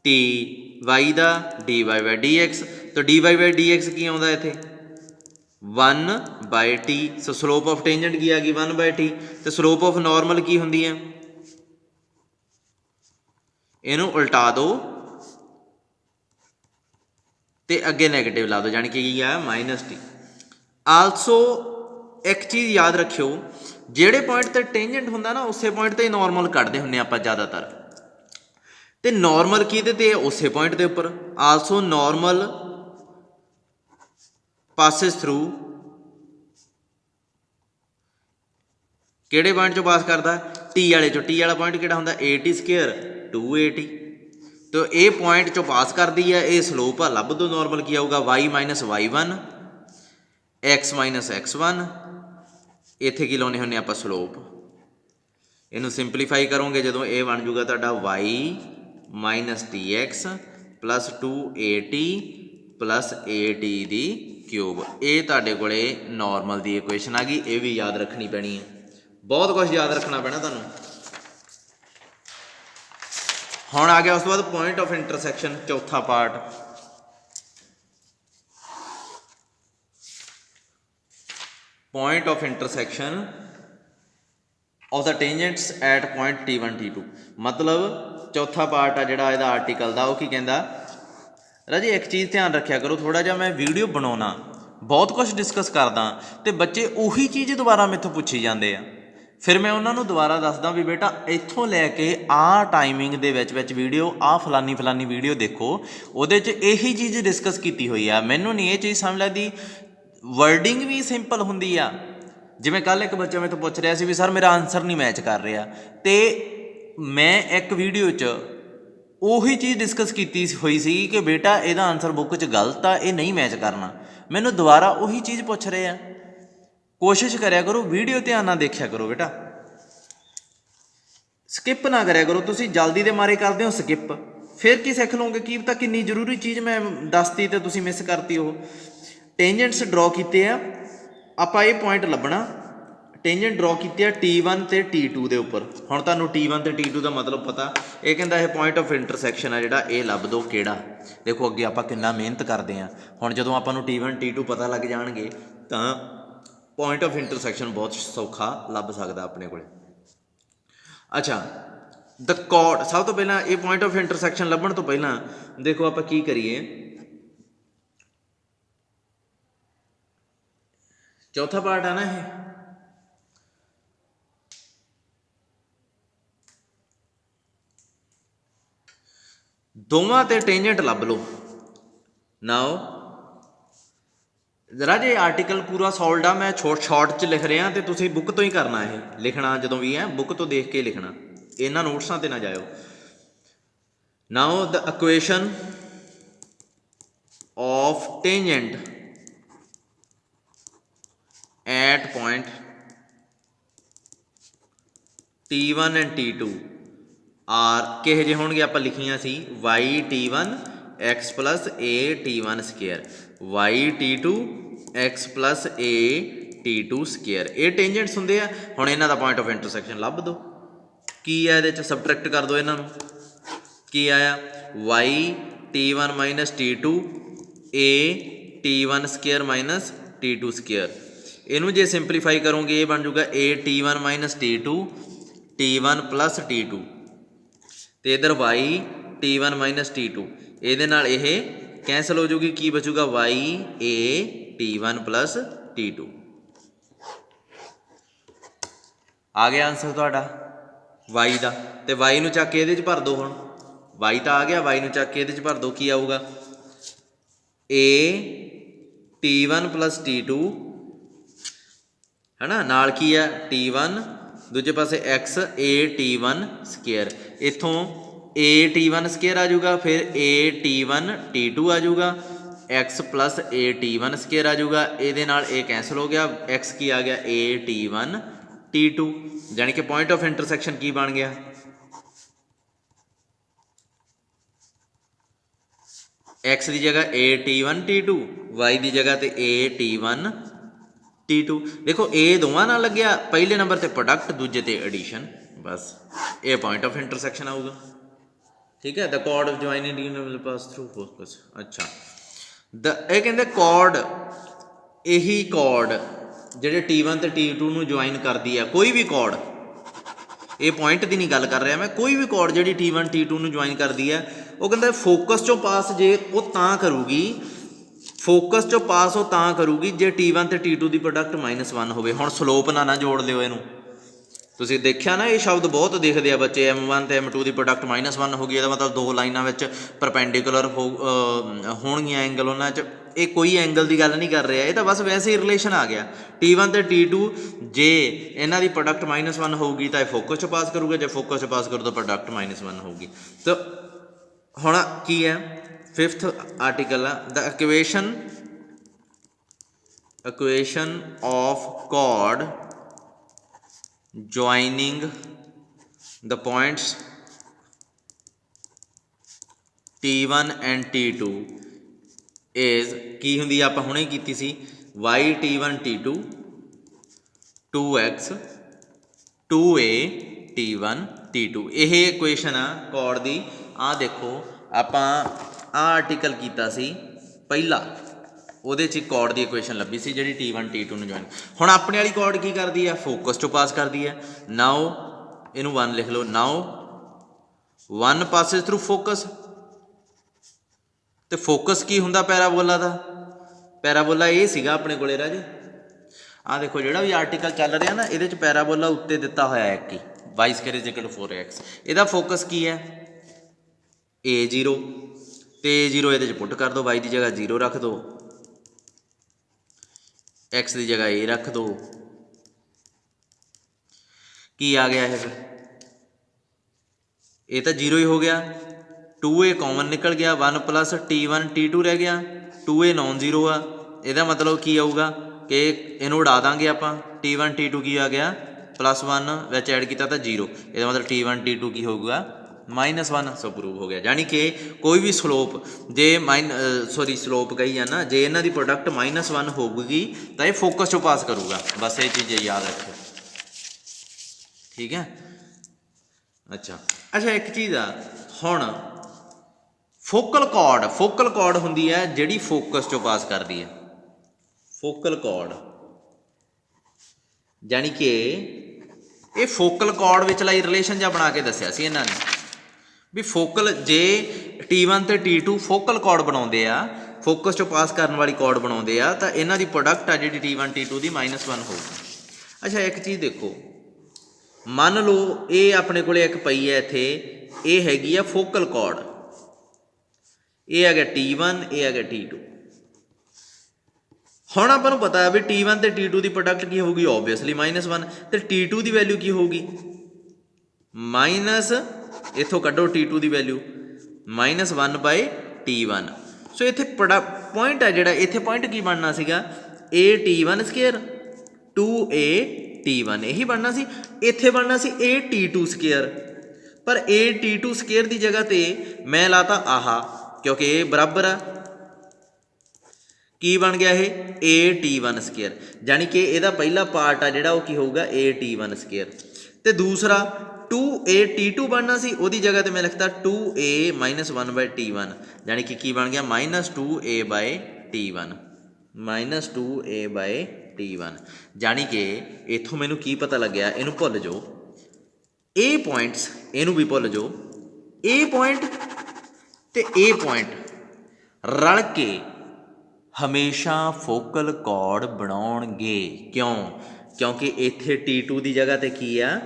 टी वाई का D Y by D X, तो D Y by D X की आता इत्थे 1 by T. So slope of tangent की आ गई 1 बाय टी, तो स्लोप ऑफ नॉर्मल की होंगी है, इनू उल्टा दो ਤੇ ਅੱਗੇ ਨੈਗੇਟਿਵ ਲਾ ਦਿਓ, ਜਾਣੀ ਕਿ ਕੀ ਆ -t। ਆਲਸੋ ਇੱਕ ਚੀਜ਼ ਯਾਦ ਰੱਖਿਓ, ਜਿਹੜੇ ਪੁਆਇੰਟ ਤੇ ਟੇਂਜੈਂਟ ਹੁੰਦਾ ਨਾ ਉਸੇ ਪੁਆਇੰਟ ਤੇ ਨੋਰਮਲ ਕੱਢਦੇ ਹੁੰਦੇ ਆਪਾਂ ਜ਼ਿਆਦਾਤਰ, ਤੇ ਨੋਰਮਲ ਕਿਹਦੇ ਤੇ ਉਸੇ ਪੁਆਇੰਟ ਦੇ ਉੱਪਰ। ਆਲਸੋ ਨੋਰਮਲ ਪਾਸਿਸ ਥਰੂ, ਕਿਹੜੇ ਪੁਆਇੰਟ ਚੋਂ ਪਾਸ ਕਰਦਾ? ਟੀ ਵਾਲੇ ਚੋਂ। ਟੀ ਵਾਲਾ ਪੁਆਇੰਟ ਕਿਹੜਾ ਹੁੰਦਾ? at², 2at। ਤੇ ਇਹ ਪੁਆਇੰਟ ਚੋਂ ਪਾਸ ਕਰਦੀ ਹੈ, ਇਹ ਸਲੋਪ ਆ, ਲੱਭ ਦੋ ਨੋਰਮਲ ਕੀ ਆਊਗਾ? y - y1 x - x1। ਇੱਥੇ ਕੀ ਲਾਉਂਦੇ ਹੁੰਦੇ ਆਪਾਂ? ਸਲੋਪ। ਇਹਨੂੰ ਸਿੰਪਲੀਫਾਈ ਕਰੋਗੇ ਜਦੋਂ ਇਹ ਬਣ ਜੂਗਾ ਤੁਹਾਡਾ y - tx + 2at + at the cube. ਇਹ ਤੁਹਾਡੇ ਕੋਲੇ ਨੋਰਮਲ ਦੀ ਇਕੁਏਸ਼ਨ ਆ ਗਈ। ਇਹ ਵੀ ਯਾਦ ਰੱਖਣੀ ਪੈਣੀ ਹੈ, ਬਹੁਤ ਕੁਝ ਯਾਦ ਰੱਖਣਾ ਪੈਣਾ ਤੁਹਾਨੂੰ। ਹੁਣ ਆ ਗਿਆ ਉਸ ਤੋਂ ਬਾਅਦ ਪੁਆਇੰਟ ਆਫ ਇੰਟਰਸੈਕਸ਼ਨ, ਚੌਥਾ part. Point of intersection of the tangents at point T1 T2। ਮਤਲਬ ਚੌਥਾ ਪਾਰਟ ਆ ਜਿਹੜਾ ਇਹਦਾ ਆਰਟੀਕਲ ਦਾ, ਉਹ ਕੀ ਕਹਿੰਦਾ? ਰਾਜੇ ਇੱਕ ਚੀਜ਼ ਧਿਆਨ ਰੱਖਿਆ ਕਰੋ, ਥੋੜ੍ਹਾ ਜਿਹਾ ਮੈਂ ਵੀਡੀਓ ਬਣਾਉਣਾ, ਬਹੁਤ ਕੁਝ ਡਿਸਕਸ ਕਰਦਾ, ਅਤੇ ਬੱਚੇ ਉਹੀ ਚੀਜ਼ ਦੁਬਾਰਾ ਮੈਥੋਂ ਪੁੱਛੀ ਜਾਂਦੇ ਆ। ਫਿਰ ਮੈਂ ਉਹਨਾਂ ਨੂੰ ਦੁਬਾਰਾ ਦੱਸਦਾ ਵੀ ਬੇਟਾ ਇੱਥੋਂ ਲੈ ਕੇ ਆਹ ਟਾਈਮਿੰਗ ਦੇ ਵਿੱਚ ਵੀਡੀਓ, ਆਹ ਫਲਾਨੀ ਵੀਡੀਓ ਦੇਖੋ, ਉਹਦੇ 'ਚ ਇਹੀ ਚੀਜ਼ ਡਿਸਕਸ ਕੀਤੀ ਹੋਈ ਆ। ਮੈਨੂੰ ਨਹੀਂ ਇਹ ਚੀਜ਼ ਸਮਝ ਲੱਗਦੀ, ਵਰਡਿੰਗ ਵੀ ਸਿੰਪਲ ਹੁੰਦੀ ਆ। ਜਿਵੇਂ ਕੱਲ੍ਹ ਇੱਕ ਬੱਚਾ ਮੈਥੋਂ ਪੁੱਛ ਰਿਹਾ ਸੀ ਵੀ ਸਰ ਮੇਰਾ ਆਨਸਰ ਨਹੀਂ ਮੈਚ ਕਰ ਰਿਹਾ, ਅਤੇ ਮੈਂ ਇੱਕ ਵੀਡੀਓ 'ਚ ਉਹੀ ਚੀਜ਼ ਡਿਸਕਸ ਕੀਤੀ ਹੋਈ ਸੀ ਕਿ ਬੇਟਾ ਇਹਦਾ ਆਨਸਰ ਬੁੱਕ 'ਚ ਗਲਤ ਆ, ਇਹ ਨਹੀਂ ਮੈਚ ਕਰਨਾ। ਮੈਨੂੰ ਦੁਬਾਰਾ ਉਹੀ ਚੀਜ਼ ਪੁੱਛ ਰਹੇ ਆ। ਕੋਸ਼ਿਸ਼ ਕਰਿਆ ਕਰੋ, ਵੀਡੀਓ ਧਿਆਨ ਨਾਲ ਦੇਖਿਆ ਕਰੋ ਬੇਟਾ, ਸਕਿੱਪ ਨਾ ਕਰਿਆ ਕਰੋ। ਤੁਸੀਂ ਜਲਦੀ ਦੇ ਮਾਰੇ ਕਰਦੇ ਹੋ ਸਕਿੱਪ, ਫਿਰ ਕੀ ਸਿੱਖ ਲਓਗੇ? ਕੀ ਪਤਾ ਕਿੰਨੀ ਜ਼ਰੂਰੀ ਚੀਜ਼ ਮੈਂ ਦੱਸਤੀ ਅਤੇ ਤੁਸੀਂ ਮਿਸ ਕਰਤੀ। ਉਹ ਟੇਂਜੈਂਟਸ ਡਰੋ ਕੀਤੇ ਆ ਆਪਾਂ, ਇਹ ਪੁਆਇੰਟ ਲੱਭਣਾ। ਟੇਂਜੈਂਟ ਡਰੋ ਕੀਤੇ ਆ T1 ਅਤੇ T2 ਦੇ ਉੱਪਰ। ਹੁਣ ਤੁਹਾਨੂੰ T1 ਅਤੇ T2 ਦਾ ਮਤਲਬ ਪਤਾ। ਇਹ ਕਹਿੰਦਾ ਇਹ ਪੁਆਇੰਟ ਆਫ ਇੰਟਰਸੈਕਸ਼ਨ ਆ ਜਿਹੜਾ, ਇਹ ਲੱਭ ਦਿਓ ਕਿਹੜਾ। ਦੇਖੋ ਅੱਗੇ ਆਪਾਂ ਕਿੰਨਾ ਮਿਹਨਤ ਕਰਦੇ ਹਾਂ। ਹੁਣ ਜਦੋਂ ਆਪਾਂ ਨੂੰ T1 T2 ਪਤਾ ਲੱਗ ਜਾਣਗੇ ਤਾਂ ਪੁਆਇੰਟ ਆਫ ਇੰਟਰਸੈਕਸ਼ਨ ਬਹੁਤ ਸੌਖਾ ਲੱਭ ਸਕਦਾ ਆਪਣੇ ਕੋਲ। ਅੱਛਾ, ਦ ਕੌਰਡ। ਸਭ ਤੋਂ ਪਹਿਲਾਂ ਇਹ ਪੁਆਇੰਟ ਆਫ ਇੰਟਰਸੈਕਸ਼ਨ ਲੱਭਣ ਤੋਂ ਪਹਿਲਾਂ ਦੇਖੋ ਆਪਾਂ ਕੀ ਕਰੀਏ। ਚੌਥਾ ਪਾਰਟ ਆ ਨਾ ਇਹ, ਦੋਵਾਂ ਤੇ ਟੇਂਜੈਂਟ ਲੱਭ ਲਓ। ਨਾਓ ਰਾਜੇ ਆਰਟੀਕਲ ਪੂਰਾ ਸੋਲਡ ਆ, ਮੈਂ ਸ਼ਾਰਟ 'ਚ ਲਿਖ ਰਿਹਾ, ਅਤੇ ਤੁਸੀਂ ਬੁੱਕ ਤੋਂ ਹੀ ਕਰਨਾ। ਇਹ ਲਿਖਣਾ ਜਦੋਂ ਵੀ ਹੈ ਬੁੱਕ ਤੋਂ ਦੇਖ ਕੇ ਲਿਖਣਾ, ਇਹਨਾਂ ਨੋਟਸਾਂ 'ਤੇ ਨਾ ਜਾਇਓ। Now the equation of tangent at point T1 and T2 are ਕਿਹੋ ਜਿਹੇ ਹੋਣਗੇ? ਆਪਾਂ ਲਿਖੀਆਂ ਸੀ y_T1 x + a_T1², y_T2 x + a_T2²। ਇਹ ਟੇਂਜੈਂਟਸ ਹੁੰਦੇ ਆ। ਹੁਣ ਇਹਨਾਂ ਦਾ ਪੁਆਇੰਟ ਆਫ ਇੰਟਰਸੈਕਸ਼ਨ ਲੱਭ ਦਿਓ। ਕੀ ਆ ਇਹਦੇ 'ਚ? ਸਬਟਰੈਕਟ ਕਰ ਦਿਓ ਇਹਨਾਂ ਨੂੰ। ਕੀ ਆਇਆ? y_T1 - T2 a_T1² - T2²। ਇਹਨੂੰ ਜੇ ਸਿੰਪਲੀਫਾਈ ਕਰੋਗੇ ਇਹ ਬਣ ਜੂਗਾ a_T1 - T2 T1 + T2, ਅਤੇ ਇੱਧਰ y_T1 - T2। ਇਹਦੇ ਨਾਲ ਇਹ ਕੈਂਸਲ ਹੋ ਜੂਗੀ, ਕੀ ਬਚੂਗਾ? y_a_T1 + T2। ਆ ਗਿਆ ਆਨਸਰ ਤੁਹਾਡਾ y ਦਾ। ਅਤੇ y ਨੂੰ ਚੱਕ ਕੇ ਇਹਦੇ 'ਚ ਭਰ ਦਿਓ। ਹੁਣ y ਤਾਂ ਆ ਗਿਆ, y ਨੂੰ ਚੱਕ ਕੇ ਇਹਦੇ 'ਚ ਭਰ ਦਿਓ। ਕੀ ਆਊਗਾ? a_T1 + T2 ਹੈ ਨਾ, ਨਾਲ ਕੀ ਆ? T1, ਦੂਜੇ ਪਾਸੇ x a_T1²। ਇੱਥੋਂ a_T1² ਆ ਜਾਊਗਾ, ਫਿਰ a_T1 T2 ਆ ਜਾਊਗਾ, x + a_T1² ਆ ਜਾਊਗਾ। ਇਹਦੇ ਨਾਲ ਇਹ ਕੈਂਸਲ ਹੋ ਗਿਆ, x ਕੀ ਆ ਗਿਆ? a_T1 T2। ਜਾਣੀ ਕਿ ਪੁਆਇੰਟ ਆਫ ਇੰਟਰਸੈਕਸ਼ਨ ਕੀ ਬਣ ਗਿਆ? x ਦੀ ਜਗ੍ਹਾ a_T1 T2, y ਦੀ ਜਗ੍ਹਾ 'ਤੇ a_T1 T2। ਦੇਖੋ ਇਹ ਦੋਵਾਂ ਨਾਲ ਲੱਗਿਆ, ਪਹਿਲੇ ਨੰਬਰ 'ਤੇ ਪ੍ਰੋਡਕਟ, ਦੂਜੇ 'ਤੇ ਐਡੀਸ਼ਨ। ਬਸ ਇਹ ਪੁਆਇੰਟ ਆਫ ਇੰਟਰਸੈਕਸ਼ਨ ਆਊਗਾ। ਠੀਕ ਹੈ, ਦ ਕੋਡ of joining will pass through focus. ਅੱਛਾ, ਇਹ ਕਹਿੰਦੇ ਕੋਡ, ਇਹੀ ਕੋਡ ਜਿਹੜੇ T1 ਅਤੇ T2 ਨੂੰ ਜੁਆਇਨ ਕਰਦੀ ਆ, ਕੋਈ ਵੀ ਕੋਡ, ਇਹ ਪੁਆਇੰਟ ਦੀ ਨਹੀਂ ਗੱਲ ਕਰ ਰਿਹਾ ਮੈਂ, ਕੋਈ ਵੀ ਕੋਡ ਜਿਹੜੀ T1 T2 ਨੂੰ ਜੁਆਇਨ ਕਰਦੀ ਹੈ, ਉਹ ਕਹਿੰਦਾ ਫੋਕਸ 'ਚੋਂ ਪਾਸ ਜੇ ਉਹ ਤਾਂ ਕਰੂਗੀ फोकस चो पास हो तां करूगी जे T1 ਤੇ T2 ਦੀ ਪ੍ਰੋਡਕਟ -1 ਹੋਵੇ। ਹੁਣ ਸਲੋਪ ਨਾ ਜੋੜ ਲਿਓ ਇਹਨੂੰ। ਤੁਸੀਂ ਦੇਖਿਆ ਨਾ ਇਹ ਸ਼ਬਦ ਬਹੁਤ ਦਿਖਦੇ ਆ ਬੱਚੇ, M1 ਤੇ M2 ਦੀ ਪ੍ਰੋਡਕਟ -1 ਹੋ ਗਈ, ਇਹਦਾ ਮਤਲਬ ਦੋ ਲਾਈਨਾਂ ਵਿੱਚ ਪਰਪੈਂਡੀਕੂਲਰ ਹੋਣਗੀਆਂ ਐਂਗਲ ਉਹਨਾਂ 'ਚ। ਇਹ ਕੋਈ ਐਂਗਲ ਦੀ ਗੱਲ ਨਹੀਂ ਕਰ ਰਿਹਾ, ਇਹ ਤਾਂ ਬਸ ਵੈਸੇ ਹੀ ਰਿਲੇਸ਼ਨ ਆ ਗਿਆ। T1 ਤੇ T2 ਜੇ ਇਹਨਾਂ ਦੀ ਪ੍ਰੋਡਕਟ -1 ਹੋਊਗੀ ਤਾਂ ਇਹ ਫੋਕਸ 'ਚ ਪਾਸ ਕਰੂਗਾ, ਜੇ ਫੋਕਸ 'ਚ ਪਾਸ ਕਰੂ ਤਾਂ ਪ੍ਰੋਡਕਟ -1 ਹੋਊਗੀ। ਤਾਂ ਹੁਣ ਕੀ ਹੈ, 5th ਆਰਟੀਕਲ ਆ, ਦ equation of chord joining the points T1 and T2 is ਕੀ ਹੁੰਦੀ ਆ, ਆਪਾਂ ਹੁਣੇ ਕੀਤੀ ਸੀ, y T1 T2 2x 2a T1 T2। ਇਹ ਇਕੁਏਸ਼ਨ ਆ ਕੌਰਡ ਦੀ। ਆਹ ਦੇਖੋ ਆਪਾਂ ਆਹ ਆਰਟੀਕਲ ਕੀਤਾ ਸੀ ਪਹਿਲਾ, ਉਹਦੇ 'ਚ ਕੌਰਡ ਦੀ ਇਕੁਏਸ਼ਨ ਲੱਭੀ ਸੀ ਜਿਹੜੀ T1 T2 ਨੂੰ ਜੁਆਇਨ। ਹੁਣ ਆਪਣੇ ਵਾਲੀ ਕੌਰਡ ਕੀ ਕਰਦੀ ਆ, ਫੋਕਸ 'ਚੋਂ ਪਾਸ ਕਰਦੀ ਹੈ। ਨਾਓ ਇਹਨੂੰ 1 ਲਿਖ ਲਓ। ਨਾਓ 1 ਪਾਸਿਸ ਥਰੂ ਫੋਕਸ, ਤੇ ਫੋਕਸ ਕੀ ਹੁੰਦਾ ਪੈਰਾਬੋਲਾ ਦਾ, ਪੈਰਾਬੋਲਾ ਇਹ ਸੀਗਾ ਆਪਣੇ ਕੋਲੇ ਰਾਜੇ। ਆਹ ਦੇਖੋ ਜਿਹੜਾ ਵੀ ਆਰਟੀਕਲ ਚੱਲ ਰਿਹਾ ਨਾ, ਇਹਦੇ 'ਚ ਪੈਰਾਬੋਲਾ ਉੱਤੇ ਦਿੱਤਾ ਹੋਇਆ ਇੱਕ ਹੀ, y = 4x। ਇਹਦਾ ਫੋਕਸ ਕੀ ਹੈ, A0, ਤੇ A0 ਇਹਦੇ 'ਚ ਪੁੱਟ ਕਰ ਦਿਓ, y ਦੀ ਜਗ੍ਹਾ 0 ਰੱਖ ਦਿਓ, x ਦੀ ਜਗ੍ਹਾ A ਰੱਖ ਦਿਓ। ਕੀ ਆ ਗਿਆ ਇਹ ਫਿਰ, ਇਹ ਤਾਂ 0 ਹੀ ਹੋ ਗਿਆ। 2a ਕਾਮਨ ਨਿਕਲ ਗਿਆ, 1 + T1 T2 ਰਹਿ ਗਿਆ, 2a ਨੋਨ ਜ਼ੀਰੋ ਆ। ਇਹਦਾ ਮਤਲਬ ਕੀ ਆਊਗਾ ਕਿ ਇਹਨੂੰ ਉਡਾ ਦਾਂਗੇ ਆਪਾਂ, T1 T2 ਕੀ ਆ ਗਿਆ +1 ਵਿੱਚ ਐਡ ਕੀਤਾ ਤਾਂ 0, ਇਹਦਾ ਮਤਲਬ T1 T2 ਕੀ ਹੋਊਗਾ -1। ਸੋ ਪ੍ਰੂਵ ਹੋ ਗਿਆ। ਯਾਨੀ ਕਿ ਕੋਈ ਵੀ ਸਲੋਪ ਜੇ ਸਲੋਪ ਕਹੀ ਆ ਨਾ, ਜੇ ਇਹਨਾਂ ਦੀ ਪ੍ਰੋਡਕਟ -1 ਹੋਊਗੀ ਤਾਂ ਇਹ ਫੋਕਸ 'ਚੋਂ ਪਾਸ ਕਰੂਗਾ। ਬਸ ਇਹ ਚੀਜ਼ ਯਾਦ ਰੱਖਿਓ, ਠੀਕ ਹੈ। ਅੱਛਾ ਇੱਕ ਚੀਜ਼ ਆ, ਹੁਣ ਫੋਕਲ ਕੌਰਡ ਹੁੰਦੀ ਹੈ ਜਿਹੜੀ ਫੋਕਸ 'ਚੋਂ ਪਾਸ ਕਰਦੀ ਹੈ। ਫੋਕਲ ਕੌਰਡ ਯਾਨੀ ਕਿ ਇਹ ਫੋਕਲ ਕੌਰਡ ਵਿਚਲਾ ਹੀ ਰਿਲੇਸ਼ਨ ਜਿਹਾ ਬਣਾ ਕੇ ਦੱਸਿਆ ਸੀ ਇਹਨਾਂ ਨੇ ਵੀ ਫੋਕਲ, ਜੇ T1 ਤੇ T2 ਫੋਕਲ ਕੌਰਡ ਬਣਾਉਂਦੇ ਆ, ਫੋਕਸ 'ਚੋਂ ਪਾਸ ਕਰਨ ਵਾਲੀ ਕੌਰਡ ਬਣਾਉਂਦੇ ਆ, ਤਾਂ ਇਹਨਾਂ ਦੀ ਪ੍ਰੋਡਕਟ ਆ ਜਿਹੜੀ T1 T2 ਦੀ -1 ਹੋਊਗੀ। ਅੱਛਾ ਇੱਕ ਚੀਜ਼ ਦੇਖੋ, ਮੰਨ ਲਓ ਇਹ ਆਪਣੇ ਕੋਲੇ ਇੱਕ ਪਈ ਹੈ ਇੱਥੇ, ਇਹ ਹੈਗੀ ਆ ਫੋਕਲ ਕੌਰਡ, ਇਹ ਹੈਗਾ T1, ਇਹ ਹੈਗਾ T2। ਹੁਣ ਆਪਾਂ ਨੂੰ ਪਤਾ ਵੀ T1 ਤੇ T2 ਦੀ ਪ੍ਰੋਡਕਟ ਕੀ ਹੋਊਗੀ, ਓਬਵੀਅਸਲੀ -1, ਤੇ T2 ਦੀ ਵੈਲਿਊ ਕੀ ਹੋਊਗੀ ਇੱਥੋਂ ਕੱਢੋ T2 ਦੀ ਵੈਲਿਊ -1/T1। ਸੋ ਇੱਥੇ ਪੁਆਇੰਟ ਹੈ ਜਿਹੜਾ, ਇੱਥੇ ਪੁਆਇੰਟ ਕੀ ਬਣਨਾ ਸੀਗਾ, a T1² 2a T1, ਇਹੀ ਬਣਨਾ ਸੀ। ਇੱਥੇ ਬਣਨਾ ਸੀ a T2², ਪਰ a T2² ਦੀ ਜਗ੍ਹਾ ਤੇ ਮੈਂ ਲਾਤਾ ਆਹਾ, ਕਿਉਂਕਿ ਇਹ ਬਰਾਬਰ ਆ, ਕੀ ਬਣ ਗਿਆ ਇਹ a T1²। ਯਾਨੀ ਕਿ ਇਹਦਾ ਪਹਿਲਾ ਪਾਰਟ ਆ ਜਿਹੜਾ ਉਹ ਕੀ ਹੋਊਗਾ a T1², ਤੇ ਦੂਸਰਾ 2a T2 ਬਣਨਾ ਸੀ, ਉਹਦੀ ਜਗ੍ਹਾ ਤੇ ਮੈਂ ਲਿਖਤਾ 2a -1/T1, ਯਾਨੀ ਕਿ ਕੀ ਬਣ ਗਿਆ -2a/T1, -2a/T1। ਯਾਨੀ ਕਿ ਇੱਥੋਂ ਮੈਨੂੰ ਕੀ ਪਤਾ ਲੱਗਿਆ, ਇਹਨੂੰ ਭੁੱਲ ਜਾਓ, ਇਹ ਪੁਆਇੰਟਸ ਇਹਨੂੰ ਵੀ ਭੁੱਲ ਜਾਓ, ਇਹ ਪੁਆਇੰਟ ਤੇ ਇਹ ਪੁਆਇੰਟ ਰਲ ਕੇ ਹਮੇਸ਼ਾ ਫੋਕਲ ਕੌਰਡ ਬਣਾਉਣਗੇ। ਕਿਉਂਕਿ ਇੱਥੇ T2 ਦੀ ਜਗ੍ਹਾ ਤੇ ਕੀ ਆ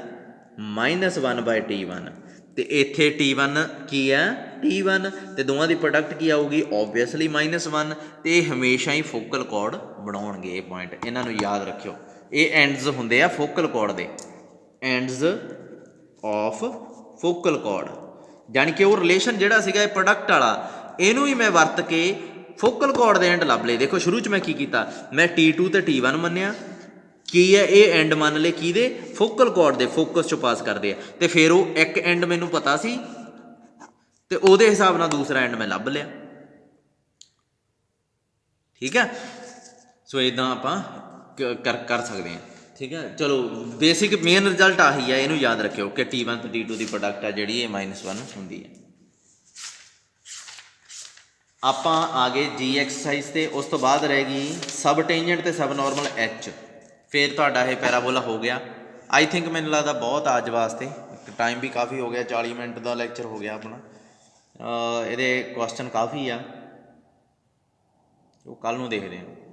-1/T1, ਤੇ ਇੱਥੇ T1 ਕੀ ਆ T1, ਤੇ ਦੋਵਾਂ ਦੀ ਪ੍ਰੋਡਕਟ ਕੀ ਆਊਗੀ ਓਬਵੀਅਸਲੀ -1, ਤੇ ਇਹ ਹਮੇਸ਼ਾ ਹੀ ਫੋਕਲ ਕੌਰਡ ਬਣਾਉਣਗੇ। ਇਹ ਪੁਆਇੰਟ ਇਹਨਾਂ ਨੂੰ ਯਾਦ ਰੱਖਿਓ, ਇਹ ਐਂਡਸ ਹੁੰਦੇ ਆ ਫੋਕਲ ਕੌਰਡ ਦੇ, ਐਂਡਸ ਆਫ ਫੋਕਲ ਕੌਰਡ। ਯਾਨੀ ਕਿ ਉਹ ਰਿਲੇਸ਼ਨ ਜਿਹੜਾ ਸੀਗਾ ਇਹ ਪ੍ਰੋਡਕਟ ਵਾਲਾ, ਇਹਨੂੰ ਹੀ ਮੈਂ ਵਰਤ ਕੇ ਫੋਕਲ ਕੌਰਡ ਦੇ ਐਂਡ ਲੱਭ ਲਏ। ਦੇਖੋ ਸ਼ੁਰੂ 'ਚ ਮੈਂ ਕੀ ਕੀਤਾ, ਮੈਂ T2 ਤੇ T1 ਮੰਨਿਆ, ਕੀ ਹੈ ਇਹ ਐਂਡ ਮੰਨ ਲਏ ਕਿਹਦੇ, ਫੋਕਲ ਕੌਰਡ ਦੇ, ਫੋਕਸ 'ਚੋਂ ਪਾਸ ਕਰਦੇ ਆ, ਤੇ ਫਿਰ ਉਹ ਇੱਕ ਐਂਡ ਮੈਨੂੰ ਪਤਾ ਸੀ ਤੇ ਉਹਦੇ ਹਿਸਾਬ ਨਾਲ ਦੂਸਰਾ ਐਂਡ ਮੈਂ ਲੱਭ ਲਿਆ, ਠੀਕ ਹੈ। ਸੋ ਇੱਦਾਂ ਆਪਾਂ ਕਰ ਸਕਦੇ ਹਾਂ, ਠੀਕ ਹੈ। ਚਲੋ ਬੇਸਿਕ ਮੇਨ ਰਿਜ਼ਲਟ ਆਹੀ ਹੈ, ਇਹਨੂੰ ਯਾਦ ਰੱਖਿਓ ਕਿ T1 ਤੇ T2 ਦੀ ਪ੍ਰੋਡਕਟ ਆ ਜਿਹੜੀ ਇਹ -1 ਹੁੰਦੀ ਹੈ। ਆਪਾਂ ਆ ਗਏ ਜੀ ਐਕਸਰਸਾਈਜ਼ ਤੇ, ਉਸ ਤੋਂ ਬਾਅਦ ਰਹਿ ਗਈ ਸਬ ਟੇਂਜੈਂਟ ਤੇ ਸਬ ਨੋਰਮਲ H। ਫਿਰ ਤੁਹਾਡਾ ਇਹ ਪੈਰਾਬੋਲਾ ਹੋ ਗਿਆ। ਆਈ ਥਿੰਕ ਮੈਨੂੰ ਲੱਗਦਾ ਬਹੁਤ ਅੱਜ ਵਾਸਤੇ, ਟਾਈਮ ਵੀ ਕਾਫੀ ਹੋ ਗਿਆ, 40 ਮਿੰਟ ਦਾ ਲੈਕਚਰ ਹੋ ਗਿਆ ਆਪਣਾ। ਇਹਦੇ ਕੁਐਸਚਨ ਕਾਫੀ ਆ, ਉਹ ਕੱਲ ਨੂੰ ਦੇਖਦੇ ਹਾਂ।